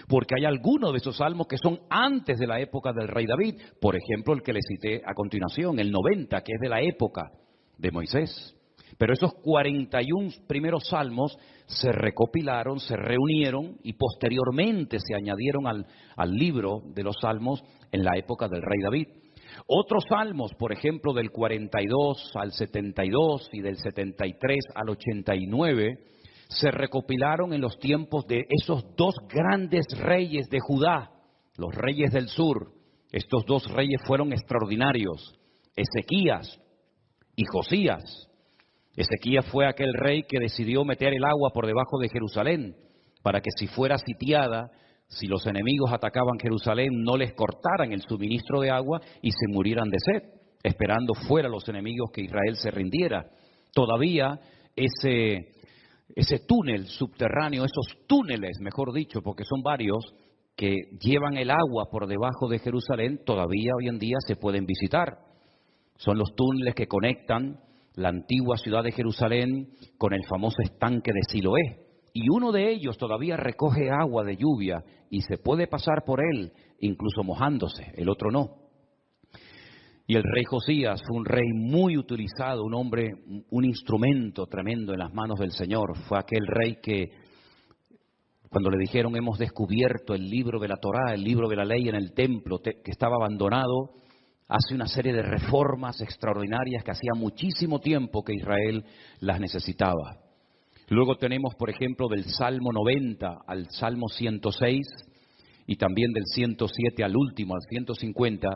Porque hay algunos de esos salmos que son antes de la época del rey David. Por ejemplo, el que les cité a continuación, el 90, que es de la época de Moisés. Pero esos 41 primeros salmos se recopilaron, se reunieron y posteriormente se añadieron al libro de los salmos en la época del rey David. Otros salmos, por ejemplo, del 42 al 72 y del 73 al 89, se recopilaron en los tiempos de esos dos grandes reyes de Judá, los reyes del sur. Estos dos reyes fueron extraordinarios, Ezequías y Josías. Ezequías fue aquel rey que decidió meter el agua por debajo de Jerusalén para que si fuera sitiada, si los enemigos atacaban Jerusalén, no les cortaran el suministro de agua y se murieran de sed, esperando fuera los enemigos que Israel se rindiera. Todavía ese túnel subterráneo, esos túneles, mejor dicho, porque son varios, que llevan el agua por debajo de Jerusalén, todavía hoy en día se pueden visitar. Son los túneles que conectan la antigua ciudad de Jerusalén con el famoso estanque de Siloé. Y uno de ellos todavía recoge agua de lluvia y se puede pasar por él, incluso mojándose, el otro no. Y el rey Josías fue un rey muy utilizado, un hombre, un instrumento tremendo en las manos del Señor. Fue aquel rey que, cuando le dijeron hemos descubierto el libro de la Torá, el libro de la ley en el templo que estaba abandonado, hace una serie de reformas extraordinarias que hacía muchísimo tiempo que Israel las necesitaba. Luego tenemos, por ejemplo, del Salmo 90 al Salmo 106 y también del 107 al último, al 150,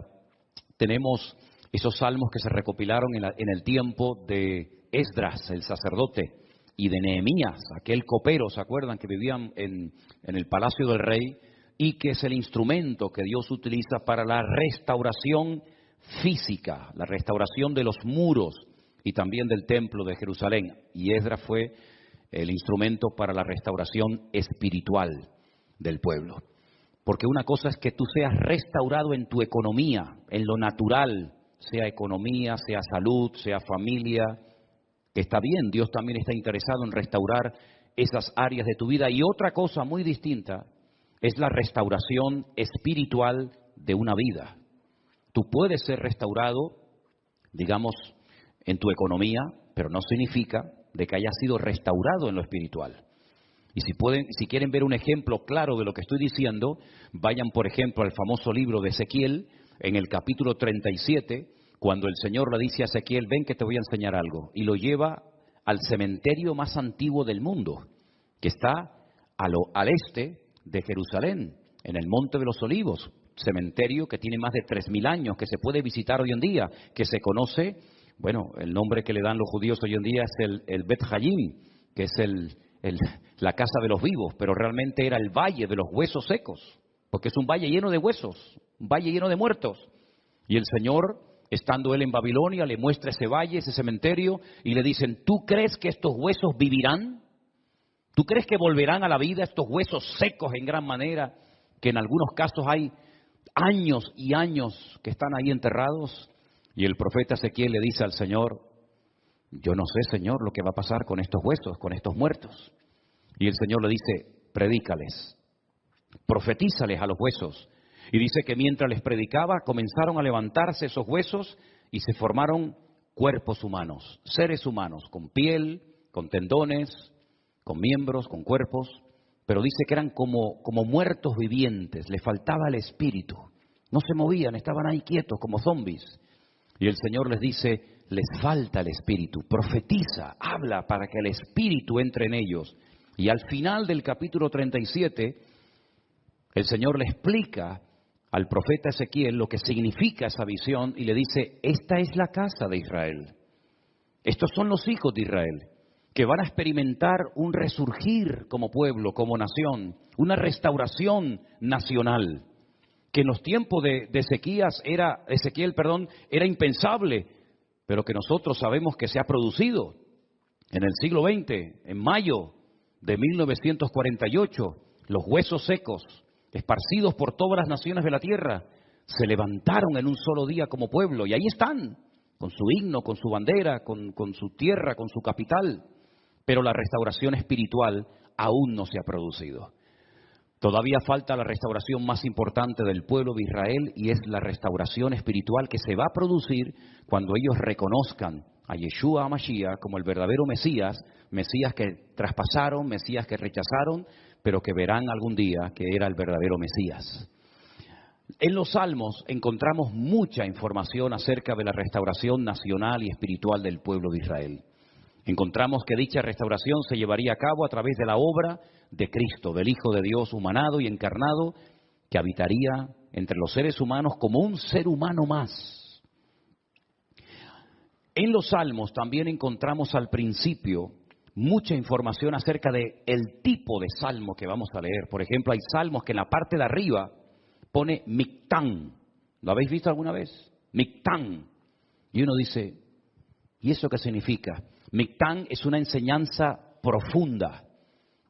tenemos esos salmos que se recopilaron en el tiempo de Esdras, el sacerdote, y de Nehemías, aquel copero, ¿se acuerdan? Que vivían en el palacio del rey y que es el instrumento que Dios utiliza para la restauración física, la restauración de los muros y también del templo de Jerusalén. Y Esdras fue el instrumento para la restauración espiritual del pueblo. Porque una cosa es que tú seas restaurado en tu economía, en lo natural, sea economía, sea salud, sea familia, que está bien, Dios también está interesado en restaurar esas áreas de tu vida. Y otra cosa muy distinta es la restauración espiritual de una vida. Tú puedes ser restaurado, digamos, en tu economía, pero no significa de que hayas sido restaurado en lo espiritual. Y si quieren ver un ejemplo claro de lo que estoy diciendo, vayan, por ejemplo, al famoso libro de Ezequiel, en el capítulo 37, cuando el Señor le dice a Ezequiel, ven que te voy a enseñar algo, y lo lleva al cementerio más antiguo del mundo, que está al este de Jerusalén, en el Monte de los Olivos, cementerio que tiene más de 3.000 años, que se puede visitar hoy en día, que se conoce, bueno, el nombre que le dan los judíos hoy en día es el Bet Hayim, que es la casa de los vivos, pero realmente era el valle de los huesos secos, porque es un valle lleno de huesos, un valle lleno de muertos. Y el Señor, estando él en Babilonia, le muestra ese valle, ese cementerio, y le dicen, ¿tú crees que estos huesos vivirán? ¿Tú crees que volverán a la vida estos huesos secos en gran manera, que en algunos casos hay años y años que están ahí enterrados? Y el profeta Ezequiel le dice al Señor, yo no sé, Señor, lo que va a pasar con estos huesos, con estos muertos. Y el Señor le dice, predícales, profetízales a los huesos. Y dice que mientras les predicaba, comenzaron a levantarse esos huesos y se formaron cuerpos humanos, seres humanos, con piel, con tendones, con miembros, con cuerpos. Pero dice que eran como muertos vivientes, les faltaba el espíritu. No se movían, estaban ahí quietos como zombies. Y el Señor les dice, les falta el espíritu, profetiza, habla para que el espíritu entre en ellos. Y al final del capítulo 37, el Señor le explica al profeta Ezequiel lo que significa esa visión y le dice, esta es la casa de Israel. Estos son los hijos de Israel, que van a experimentar un resurgir como pueblo, como nación, una restauración nacional, que en los tiempos de Ezequiel era impensable, pero que nosotros sabemos que se ha producido en el siglo XX, en mayo de 1948, los huesos secos, esparcidos por todas las naciones de la tierra, se levantaron en un solo día como pueblo, y ahí están, con su himno, con su bandera, con su tierra, con su capital, pero la restauración espiritual aún no se ha producido. Todavía falta la restauración más importante del pueblo de Israel, y es la restauración espiritual que se va a producir cuando ellos reconozcan a Yeshua HaMashiach como el verdadero Mesías, Mesías que traspasaron, Mesías que rechazaron, pero que verán algún día que era el verdadero Mesías. En los Salmos encontramos mucha información acerca de la restauración nacional y espiritual del pueblo de Israel. Encontramos que dicha restauración se llevaría a cabo a través de la obra de Cristo, del Hijo de Dios humanado y encarnado, que habitaría entre los seres humanos como un ser humano más. En los Salmos también encontramos al principio mucha información acerca del tipo de salmo que vamos a leer. Por ejemplo, hay salmos que en la parte de arriba pone Mictán. ¿Lo habéis visto alguna vez? Mictán. Y uno dice, ¿y eso qué significa? Mictán es una enseñanza profunda.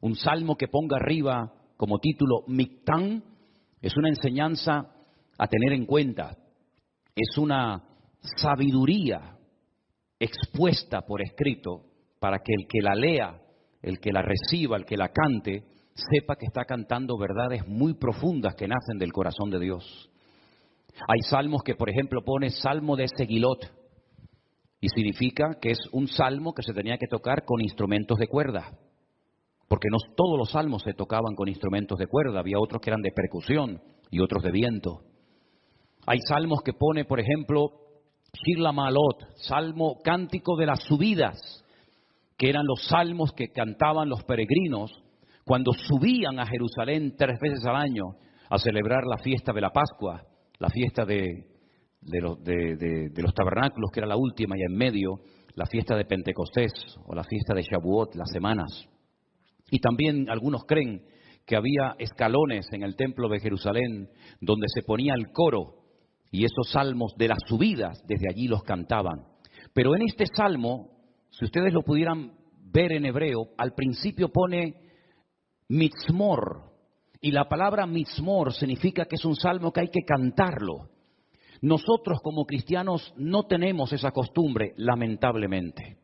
Un salmo que ponga arriba como título Mictán es una enseñanza a tener en cuenta. Es una sabiduría expuesta por escrito para que el que la lea, el que la reciba, el que la cante, sepa que está cantando verdades muy profundas que nacen del corazón de Dios. Hay salmos que, por ejemplo, pone Salmo de Segilot, y significa que es un salmo que se tenía que tocar con instrumentos de cuerda, porque no todos los salmos se tocaban con instrumentos de cuerda, había otros que eran de percusión y otros de viento. Hay salmos que pone, por ejemplo, Shir LaMa'alot, salmo cántico de las subidas, que eran los salmos que cantaban los peregrinos cuando subían a Jerusalén 3 veces al año a celebrar la fiesta de la Pascua, la fiesta de los tabernáculos, que era la última, y en medio la fiesta de Pentecostés o la fiesta de Shavuot, las semanas. Y también algunos creen que había escalones en el templo de Jerusalén donde se ponía el coro, y esos salmos de las subidas desde allí los cantaban. Pero en este salmo, si ustedes lo pudieran ver en hebreo, al principio pone Mitzmor, y la palabra Mitzmor significa que es un salmo que hay que cantarlo. Nosotros como cristianos no tenemos esa costumbre, lamentablemente.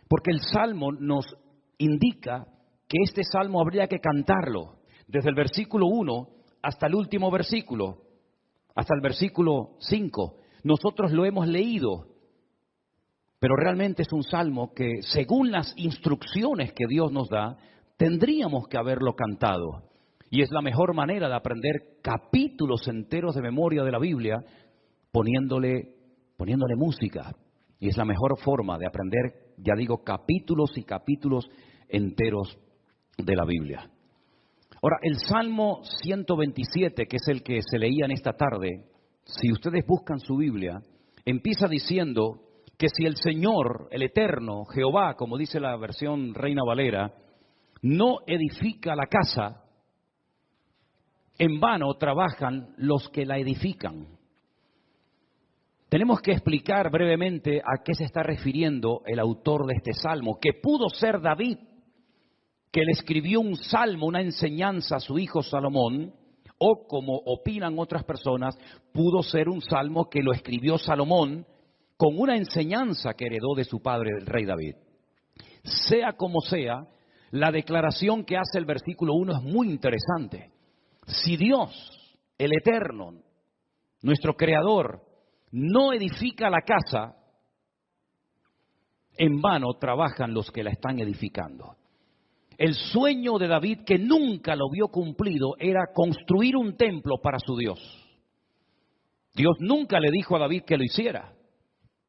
Porque el Salmo nos indica que este Salmo habría que cantarlo desde el versículo 1 hasta el último versículo, hasta el versículo 5. Nosotros lo hemos leído, pero realmente es un Salmo que, según las instrucciones que Dios nos da, tendríamos que haberlo cantado. Y es la mejor manera de aprender capítulos enteros de memoria de la Biblia poniéndole música. Y es la mejor forma de aprender, ya digo, capítulos y capítulos enteros de la Biblia. Ahora, el Salmo 127, que es el que se leía en esta tarde, si ustedes buscan su Biblia, empieza diciendo que si el Señor, el Eterno, Jehová, como dice la versión Reina Valera, no edifica la casa, en vano trabajan los que la edifican. Tenemos que explicar brevemente a qué se está refiriendo el autor de este salmo, que pudo ser David, que le escribió un salmo, una enseñanza a su hijo Salomón, o como opinan otras personas, pudo ser un salmo que lo escribió Salomón con una enseñanza que heredó de su padre, el rey David. Sea como sea, la declaración que hace el versículo 1 es muy interesante. Si Dios, el Eterno, nuestro Creador, no edifica la casa, en vano trabajan los que la están edificando. El sueño de David, que nunca lo vio cumplido, era construir un templo para su Dios. Dios nunca le dijo a David que lo hiciera,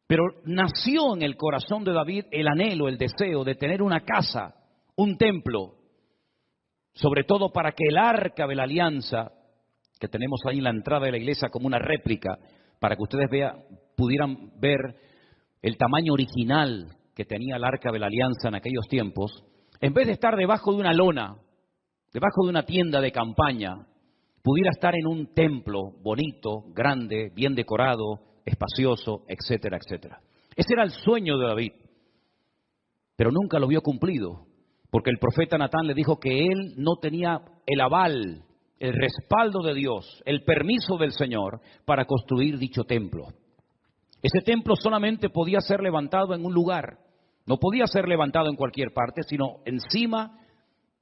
pero nació en el corazón de David el anhelo, el deseo de tener una casa, un templo, sobre todo para que el arca de la alianza, que tenemos ahí en la entrada de la iglesia como una réplica, para que ustedes pudieran ver el tamaño original que tenía el arca de la alianza en aquellos tiempos, en vez de estar debajo de una lona, debajo de una tienda de campaña, pudiera estar en un templo bonito, grande, bien decorado, espacioso, etcétera, etcétera. Ese era el sueño de David, pero nunca lo vio cumplido, porque el profeta Natán le dijo que él no tenía el aval, el respaldo de Dios, el permiso del Señor para construir dicho templo. Ese templo solamente podía ser levantado en un lugar, no podía ser levantado en cualquier parte, sino encima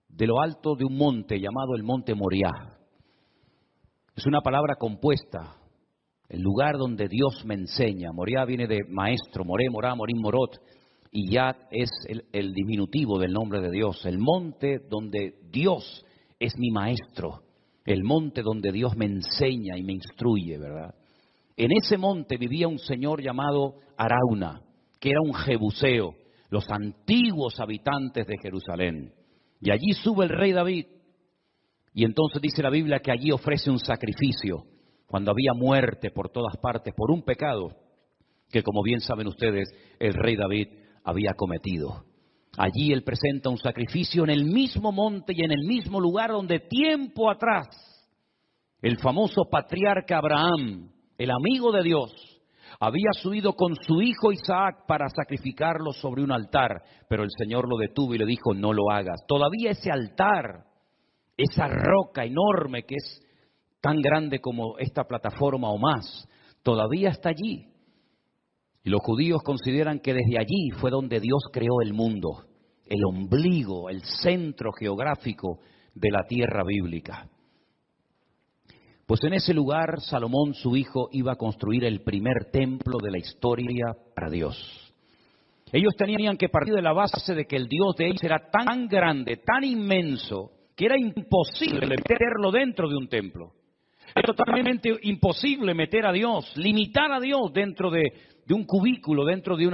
de lo alto de un monte llamado el monte Moriah. Es una palabra compuesta, el lugar donde Dios me enseña. Moriah viene de maestro, Moré, Morá, Morim, Morot, y ya es el diminutivo del nombre de Dios, el monte donde Dios es mi maestro, el monte donde Dios me enseña y me instruye, ¿verdad? En ese monte vivía un señor llamado Arauna, que era un jebuseo, los antiguos habitantes de Jerusalén. Y allí sube el rey David, y entonces dice la Biblia que allí ofrece un sacrificio, cuando había muerte por todas partes, por un pecado que, como bien saben ustedes, el rey David había cometido. Allí él presenta un sacrificio en el mismo monte y en el mismo lugar donde tiempo atrás el famoso patriarca Abraham, el amigo de Dios, había subido con su hijo Isaac para sacrificarlo sobre un altar, pero el Señor lo detuvo y le dijo, no lo hagas. Todavía ese altar, esa roca enorme que es tan grande como esta plataforma o más, todavía está allí. Y los judíos consideran que desde allí fue donde Dios creó el mundo, el ombligo, el centro geográfico de la tierra bíblica. Pues en ese lugar Salomón, su hijo, iba a construir el primer templo de la historia para Dios. Ellos tenían que partir de la base de que el Dios de ellos era tan grande, tan inmenso, que era imposible meterlo dentro de un templo. Era totalmente imposible meter a Dios, limitar a Dios dentro de un cubículo, dentro de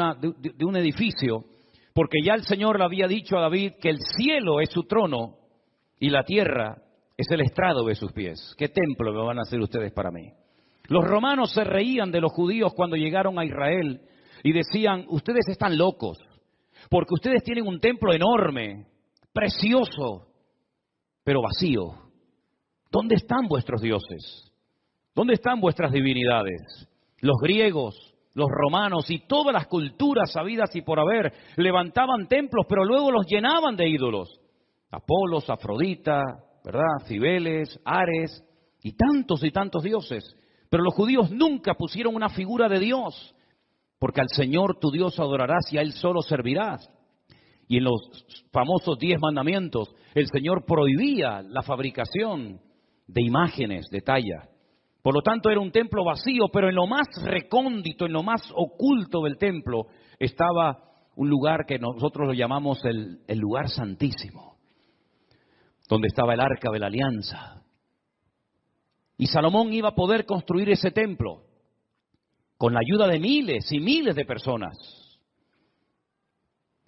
un edificio, porque ya el Señor le había dicho a David que el cielo es su trono y la tierra es el estrado de sus pies. ¿Qué templo me van a hacer ustedes para mí? Los romanos se reían de los judíos cuando llegaron a Israel y decían, ustedes están locos, porque ustedes tienen un templo enorme, precioso, pero vacío. ¿Dónde están vuestros dioses? ¿Dónde están vuestras divinidades? Los griegos, los romanos y todas las culturas habidas y por haber levantaban templos, pero luego los llenaban de ídolos. Apolos, Afrodita, ¿verdad? Cibeles, Ares y tantos dioses. Pero los judíos nunca pusieron una figura de Dios, porque al Señor tu Dios adorarás y a Él solo servirás. Y en los famosos 10 mandamientos, el Señor prohibía la fabricación de imágenes de talla. Por lo tanto, era un templo vacío, pero en lo más recóndito, en lo más oculto del templo, estaba un lugar que nosotros lo llamamos el lugar santísimo, donde estaba el arca de la alianza. Y Salomón iba a poder construir ese templo con la ayuda de miles y miles de personas.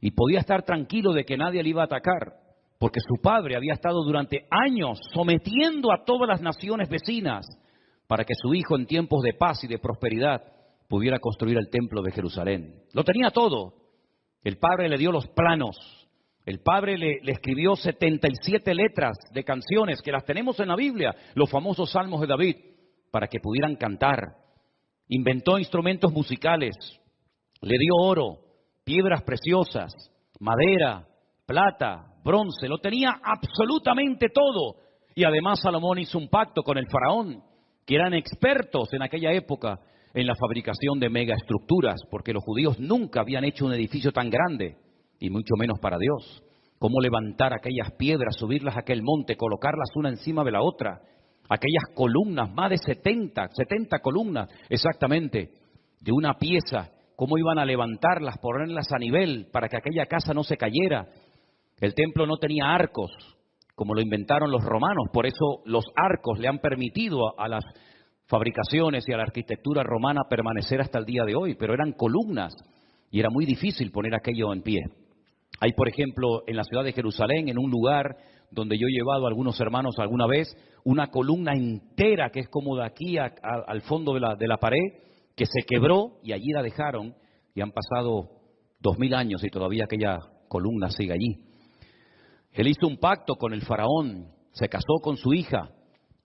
Y podía estar tranquilo de que nadie le iba a atacar, porque su padre había estado durante años sometiendo a todas las naciones vecinas para que su hijo en tiempos de paz y de prosperidad pudiera construir el templo de Jerusalén. Lo tenía todo. El padre le dio los planos. El padre le escribió 77 letras de canciones que las tenemos en la Biblia, los famosos salmos de David, para que pudieran cantar. Inventó instrumentos musicales, le dio oro, piedras preciosas, madera, plata, bronce, lo tenía absolutamente todo. Y además Salomón hizo un pacto con el faraón, que eran expertos en aquella época en la fabricación de megaestructuras, porque los judíos nunca habían hecho un edificio tan grande, y mucho menos para Dios. Cómo levantar aquellas piedras, subirlas a aquel monte, colocarlas una encima de la otra, aquellas columnas, más de 70 columnas exactamente, de una pieza, cómo iban a levantarlas, ponerlas a nivel para que aquella casa no se cayera. El templo no tenía arcos, como lo inventaron los romanos, por eso los arcos le han permitido a las fabricaciones y a la arquitectura romana permanecer hasta el día de hoy, pero eran columnas y era muy difícil poner aquello en pie. Hay, por ejemplo, en la ciudad de Jerusalén, en un lugar donde yo he llevado a algunos hermanos alguna vez, una columna entera que es como de aquí al fondo de la pared, que se quebró y allí la dejaron y han pasado 2000 años y todavía aquella columna sigue allí. Él hizo un pacto con el faraón, se casó con su hija,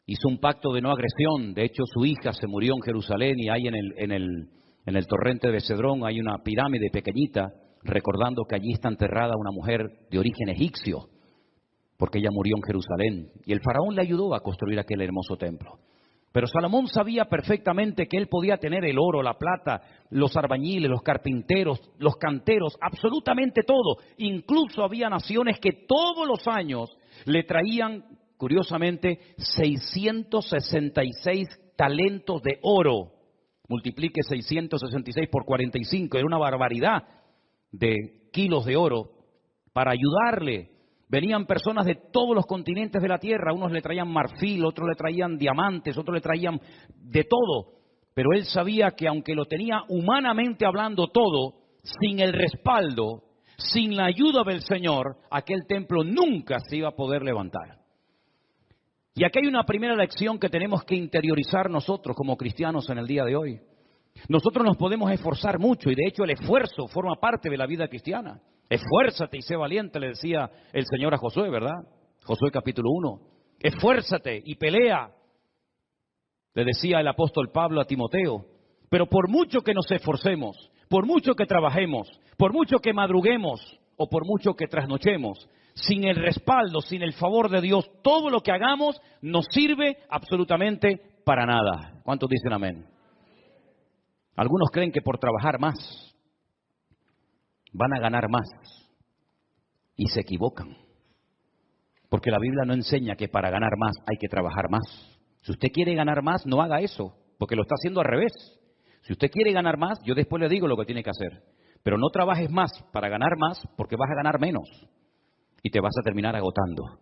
hizo un pacto de no agresión. De hecho, su hija se murió en Jerusalén y hay en el torrente de Cedrón hay una pirámide pequeñita, recordando que allí está enterrada una mujer de origen egipcio, porque ella murió en Jerusalén. Y el faraón le ayudó a construir aquel hermoso templo. Pero Salomón sabía perfectamente que él podía tener el oro, la plata, los albañiles, los carpinteros, los canteros, absolutamente todo. Incluso había naciones que todos los años le traían, curiosamente, 666 talentos de oro. Multiplique 666 por 45, era una barbaridad de kilos de oro para ayudarle. Venían personas de todos los continentes de la tierra, unos le traían marfil, otros le traían diamantes, otros le traían de todo. Pero él sabía que aunque lo tenía humanamente hablando todo, sin el respaldo, sin la ayuda del Señor, aquel templo nunca se iba a poder levantar. Y aquí hay una primera lección que tenemos que interiorizar nosotros como cristianos en el día de hoy. Nosotros nos podemos esforzar mucho y de hecho el esfuerzo forma parte de la vida cristiana. Esfuérzate y sé valiente, le decía el Señor a Josué, ¿verdad? Josué capítulo 1. Esfuérzate y pelea, le decía el apóstol Pablo a Timoteo. Pero por mucho que nos esforcemos, por mucho que trabajemos, por mucho que madruguemos o por mucho que trasnochemos, sin el respaldo, sin el favor de Dios, todo lo que hagamos nos sirve absolutamente para nada. ¿Cuántos dicen amén? Algunos creen que por trabajar más van a ganar más y se equivocan, porque la Biblia no enseña que para ganar más hay que trabajar más. Si usted quiere ganar más, no haga eso, porque lo está haciendo al revés. Si usted quiere ganar más, yo después le digo lo que tiene que hacer, pero no trabajes más para ganar más, porque vas a ganar menos y te vas a terminar agotando.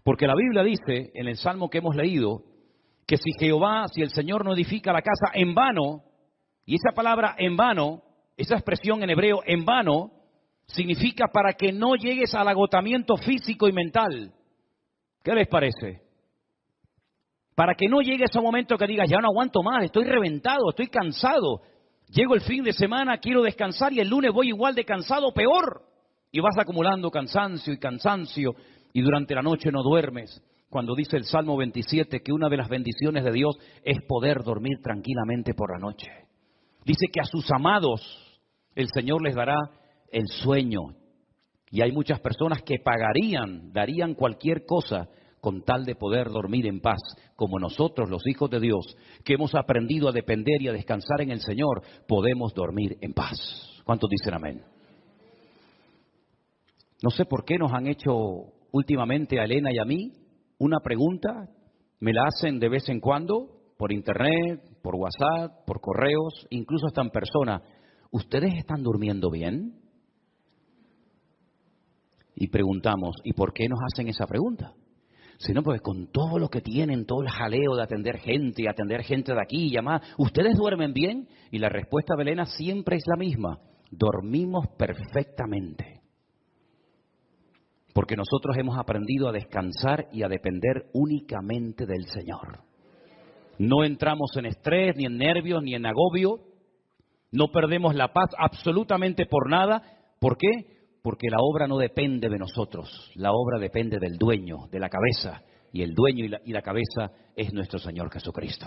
Porque la Biblia dice en el Salmo que hemos leído que si el Señor no edifica la casa, en vano. Y esa palabra en vano, esa expresión en hebreo en vano, significa para que no llegues al agotamiento físico y mental. ¿Qué les parece? Para que no llegues a un momento que digas, ya no aguanto más, estoy reventado, estoy cansado. Llego el fin de semana, quiero descansar y el lunes voy igual de cansado o peor. Y vas acumulando cansancio y durante la noche no duermes. Cuando dice el Salmo 27 que una de las bendiciones de Dios es poder dormir tranquilamente por la noche. Dice que a sus amados el Señor les dará el sueño. Y hay muchas personas que darían cualquier cosa con tal de poder dormir en paz, como nosotros, los hijos de Dios, que hemos aprendido a depender y a descansar en el Señor, podemos dormir en paz. ¿Cuántos dicen amén? No sé por qué nos han hecho últimamente a Elena y a mí una pregunta, me la hacen de vez en cuando, por internet, por WhatsApp, por correos, incluso hasta en persona. ¿Ustedes están durmiendo bien? Y preguntamos, ¿y por qué nos hacen esa pregunta? Sino porque con todo lo que tienen, todo el jaleo de atender gente de aquí y llamar, ¿ustedes duermen bien? Y la respuesta de Elena siempre es la misma, dormimos perfectamente. Porque nosotros hemos aprendido a descansar y a depender únicamente del Señor. No entramos en estrés, ni en nervios, ni en agobio. No perdemos la paz absolutamente por nada. ¿Por qué? Porque la obra no depende de nosotros. La obra depende del dueño, de la cabeza. Y el dueño y la cabeza es nuestro Señor Jesucristo.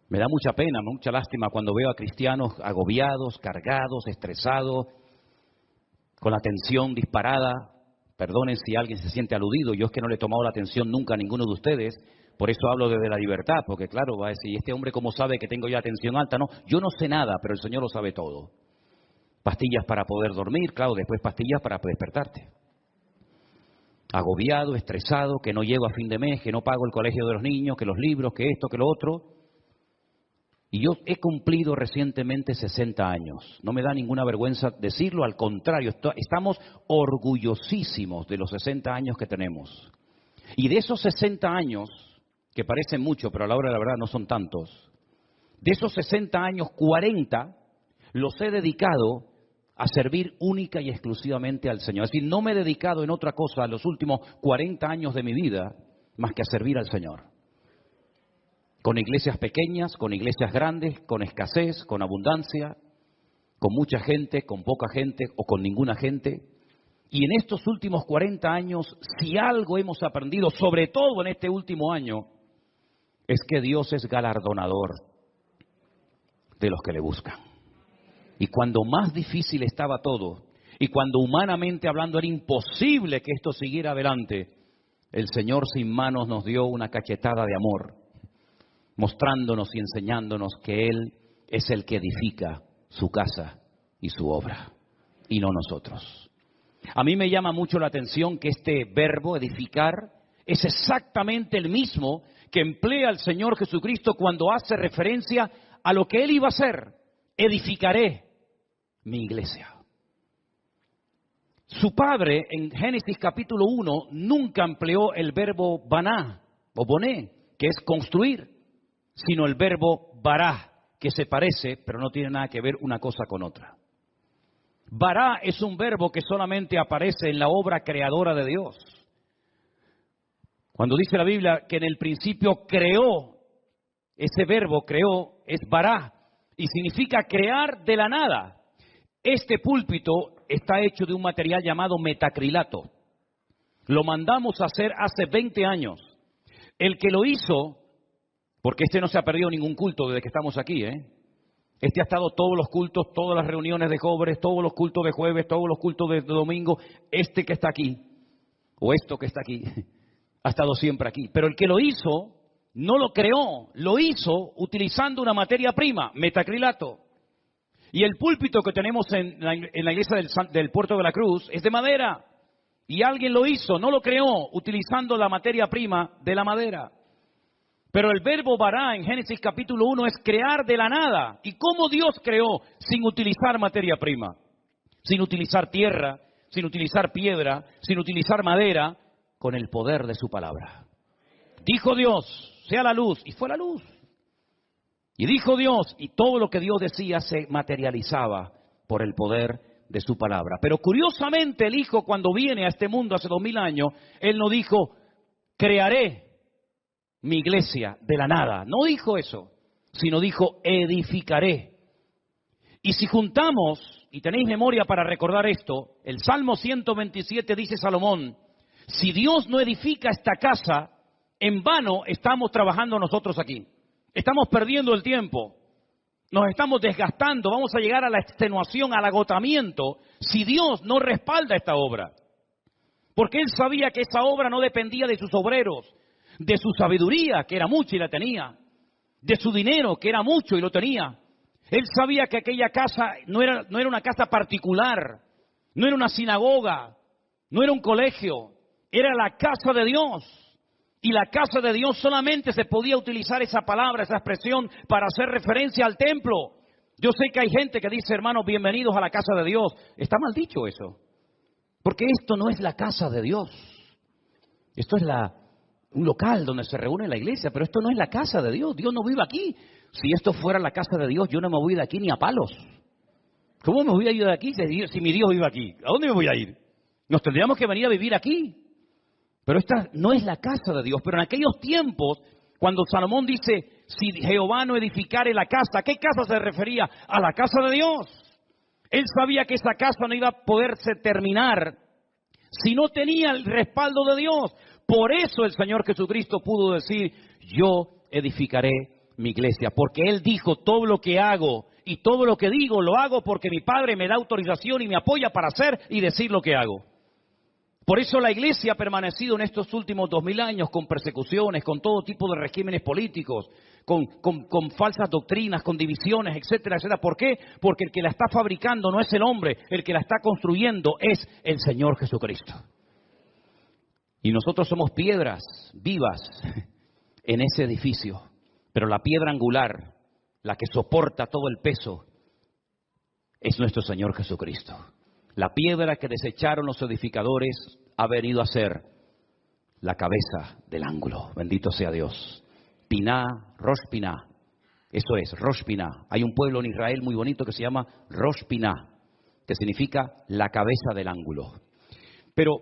Me da mucha pena, mucha lástima cuando veo a cristianos agobiados, cargados, estresados, con la tensión disparada. Perdonen si alguien se siente aludido, yo es que no le he tomado la atención nunca a ninguno de ustedes, por eso hablo desde la libertad, porque claro, va a decir, ¿este hombre cómo sabe que tengo ya tensión alta? No, yo no sé nada, pero el Señor lo sabe todo. Pastillas para poder dormir, claro, después pastillas para despertarte. Agobiado, estresado, que no llego a fin de mes, que no pago el colegio de los niños, que los libros, que esto, que lo otro. Y yo he cumplido recientemente 60 años. No me da ninguna vergüenza decirlo, al contrario, estamos orgullosísimos de los 60 años que tenemos. Y de esos 60 años, que parecen mucho, pero a la hora de la verdad no son tantos, de esos 60 años, 40 los he dedicado a servir única y exclusivamente al Señor. Es decir, no me he dedicado en otra cosa los últimos 40 años de mi vida más que a servir al Señor. Con iglesias pequeñas, con iglesias grandes, con escasez, con abundancia, con mucha gente, con poca gente o con ninguna gente. Y en estos últimos 40 años, si algo hemos aprendido, sobre todo en este último año, es que Dios es galardonador de los que le buscan. Y cuando más difícil estaba todo, y cuando humanamente hablando era imposible que esto siguiera adelante, el Señor sin manos nos dio una cachetada de amor, mostrándonos y enseñándonos que Él es el que edifica su casa y su obra, y no nosotros. A mí me llama mucho la atención que este verbo, edificar, es exactamente el mismo que emplea el Señor Jesucristo cuando hace referencia a lo que Él iba a hacer. Edificaré mi iglesia. Su padre, en Génesis capítulo 1, nunca empleó el verbo baná o boné, que es construir, sino el verbo bará, que se parece, pero no tiene nada que ver una cosa con otra. Bará es un verbo que solamente aparece en la obra creadora de Dios. Cuando dice la Biblia que en el principio creó, ese verbo creó es bará y significa crear de la nada. Este púlpito está hecho de un material llamado metacrilato. Lo mandamos a hacer hace 20 años. El que lo hizo, porque este no se ha perdido ningún culto desde que estamos aquí, Este ha estado todos los cultos, todas las reuniones de jóvenes, todos los cultos de jueves, todos los cultos de domingo. Este que está aquí, o esto que está aquí, ha estado siempre aquí. Pero el que lo hizo, no lo creó, lo hizo utilizando una materia prima, metacrilato. Y el púlpito que tenemos en la iglesia del Puerto de la Cruz es de madera. Y alguien lo hizo, no lo creó, utilizando la materia prima de la madera. Pero el verbo bará en Génesis capítulo 1 es crear de la nada. ¿Y cómo Dios creó sin utilizar materia prima? Sin utilizar tierra, sin utilizar piedra, sin utilizar madera, con el poder de su palabra. Dijo Dios, sea la luz, y fue la luz. Y dijo Dios, y todo lo que Dios decía se materializaba por el poder de su palabra. Pero curiosamente el Hijo, cuando viene a este mundo hace 2000 años, Él no dijo, crearé mi iglesia de la nada. No dijo eso, sino dijo, edificaré. Y si juntamos, y tenéis memoria para recordar esto, el Salmo 127 dice Salomón, si Dios no edifica esta casa, en vano estamos trabajando nosotros aquí. Estamos perdiendo el tiempo, nos estamos desgastando, vamos a llegar a la extenuación, al agotamiento, si Dios no respalda esta obra. Porque él sabía que esa obra no dependía de sus obreros, de su sabiduría, que era mucha y la tenía, de su dinero, que era mucho y lo tenía. Él sabía que aquella casa no era una casa particular, no era una sinagoga, no era un colegio, era la casa de Dios. Y la casa de Dios solamente se podía utilizar esa palabra, esa expresión, para hacer referencia al templo. Yo sé que hay gente que dice, hermanos, bienvenidos a la casa de Dios. Está mal dicho eso. Porque esto no es la casa de Dios. Esto es un local donde se reúne la iglesia, pero esto no es la casa de Dios. Dios no vive aquí. Si esto fuera la casa de Dios, yo no me voy de aquí ni a palos. ¿Cómo me voy a ir de aquí si mi Dios vive aquí? ¿A dónde me voy a ir? Nos tendríamos que venir a vivir aquí. Pero esta no es la casa de Dios. Pero en aquellos tiempos, cuando Salomón dice, si Jehová no edificare la casa, ¿a qué casa se refería? A la casa de Dios. Él sabía que esa casa no iba a poderse terminar si no tenía el respaldo de Dios. Por eso el Señor Jesucristo pudo decir, yo edificaré mi iglesia. Porque Él dijo, todo lo que hago y todo lo que digo, lo hago porque mi Padre me da autorización y me apoya para hacer y decir lo que hago. Por eso la iglesia ha permanecido en estos últimos 2000 años con persecuciones, con todo tipo de regímenes políticos, con falsas doctrinas, con divisiones, etcétera, etcétera. ¿Por qué? Porque el que la está fabricando no es el hombre, el que la está construyendo es el Señor Jesucristo. Y nosotros somos piedras vivas en ese edificio, pero la piedra angular, la que soporta todo el peso, es nuestro Señor Jesucristo. La piedra que desecharon los edificadores ha venido a ser la cabeza del ángulo. Bendito sea Dios. Piná, Rosh Piná. Eso es, Rosh Piná. Hay un pueblo en Israel muy bonito que se llama Rosh Piná, que significa la cabeza del ángulo. Pero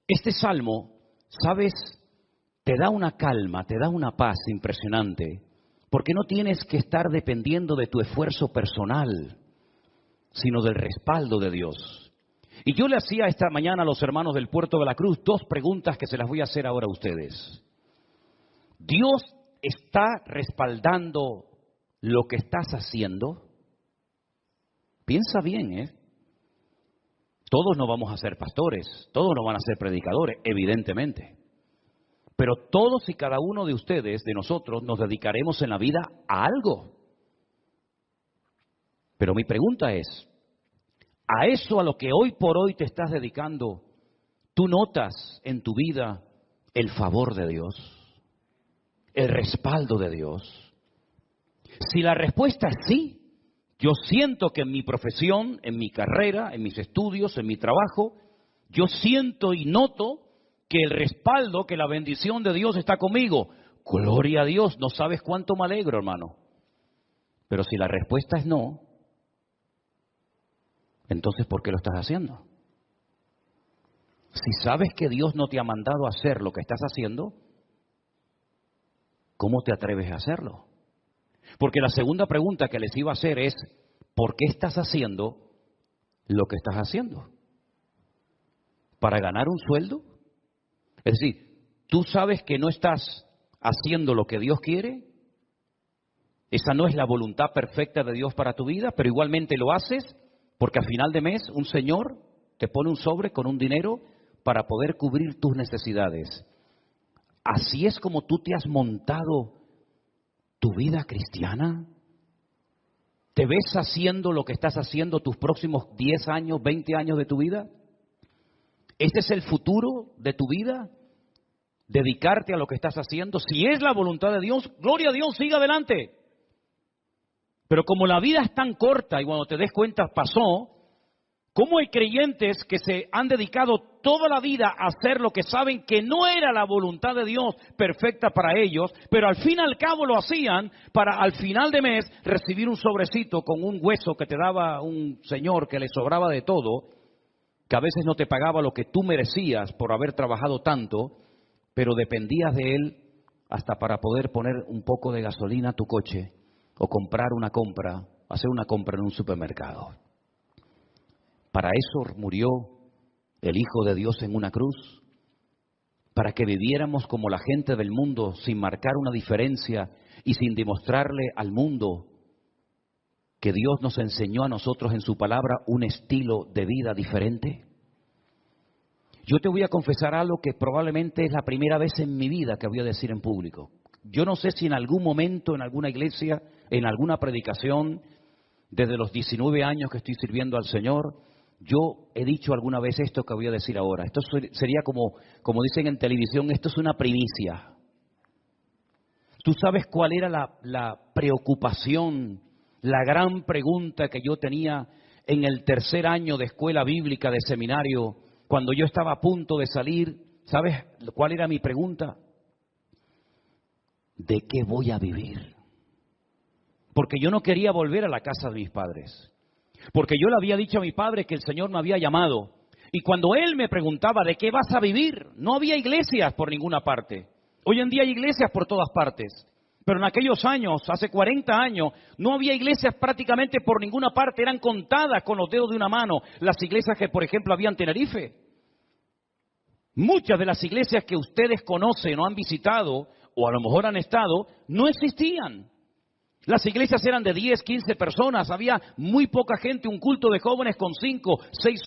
este salmo, ¿sabes? Te da una calma, te da una paz impresionante, porque no tienes que estar dependiendo de tu esfuerzo personal, sino del respaldo de Dios. Y yo le hacía esta mañana a los hermanos del Puerto de la Cruz 2 preguntas que se las voy a hacer ahora a ustedes. ¿Dios está respaldando lo que estás haciendo? Piensa bien, ¿eh? Todos no vamos a ser pastores, todos no van a ser predicadores, evidentemente. Pero todos y cada uno de ustedes, de nosotros, nos dedicaremos en la vida a algo. Pero mi pregunta es, ¿a eso a lo que hoy por hoy te estás dedicando, tú notas en tu vida el favor de Dios, el respaldo de Dios? Si la respuesta es sí, yo siento que en mi profesión, en mi carrera, en mis estudios, en mi trabajo, yo siento y noto que el respaldo, que la bendición de Dios está conmigo. Gloria a Dios, no sabes cuánto me alegro, hermano. Pero si la respuesta es no, entonces, ¿por qué lo estás haciendo? Si sabes que Dios no te ha mandado a hacer lo que estás haciendo, ¿cómo te atreves a hacerlo? Porque la segunda pregunta que les iba a hacer es, ¿por qué estás haciendo lo que estás haciendo? ¿Para ganar un sueldo? Es decir, ¿tú sabes que no estás haciendo lo que Dios quiere? Esa no es la voluntad perfecta de Dios para tu vida, pero igualmente lo haces. Porque al final de mes un señor te pone un sobre con un dinero para poder cubrir tus necesidades. ¿Así es como tú te has montado tu vida cristiana? ¿Te ves haciendo lo que estás haciendo tus próximos 10 años, 20 años de tu vida? ¿Este es el futuro de tu vida? ¿Dedicarte a lo que estás haciendo? Si es la voluntad de Dios, gloria a Dios, siga adelante. Pero como la vida es tan corta y cuando te des cuenta pasó, ¿cómo hay creyentes que se han dedicado toda la vida a hacer lo que saben que no era la voluntad de Dios perfecta para ellos, pero al fin y al cabo lo hacían para al final de mes recibir un sobrecito con un hueso que te daba un señor que le sobraba de todo, que a veces no te pagaba lo que tú merecías por haber trabajado tanto, pero dependías de él hasta para poder poner un poco de gasolina a tu coche o comprar una compra, hacer una compra en un supermercado. Para eso murió el Hijo de Dios en una cruz, para que viviéramos como la gente del mundo, sin marcar una diferencia y sin demostrarle al mundo que Dios nos enseñó a nosotros en su palabra un estilo de vida diferente. Yo te voy a confesar algo que probablemente es la primera vez en mi vida que voy a decir en público. Yo no sé si en algún momento, en alguna iglesia, en alguna predicación, desde los 19 años que estoy sirviendo al Señor, yo he dicho alguna vez esto que voy a decir ahora. Esto sería como dicen en televisión, esto es una primicia. ¿Tú sabes cuál era la preocupación, la gran pregunta que yo tenía en el tercer año de escuela bíblica, de seminario, cuando yo estaba a punto de salir? ¿Sabes cuál era mi pregunta? ¿De qué voy a vivir? Porque yo no quería volver a la casa de mis padres. Porque yo le había dicho a mi padre que el Señor me había llamado. Y cuando él me preguntaba, ¿de qué vas a vivir? No había iglesias por ninguna parte. Hoy en día hay iglesias por todas partes. Pero en aquellos años, hace 40 años, no había iglesias prácticamente por ninguna parte. Eran contadas con los dedos de una mano las iglesias que, por ejemplo, había en Tenerife. Muchas de las iglesias que ustedes conocen o han visitado, o a lo mejor han estado, no existían. Las iglesias eran de 10, 15 personas, había muy poca gente, un culto de jóvenes con 5, 6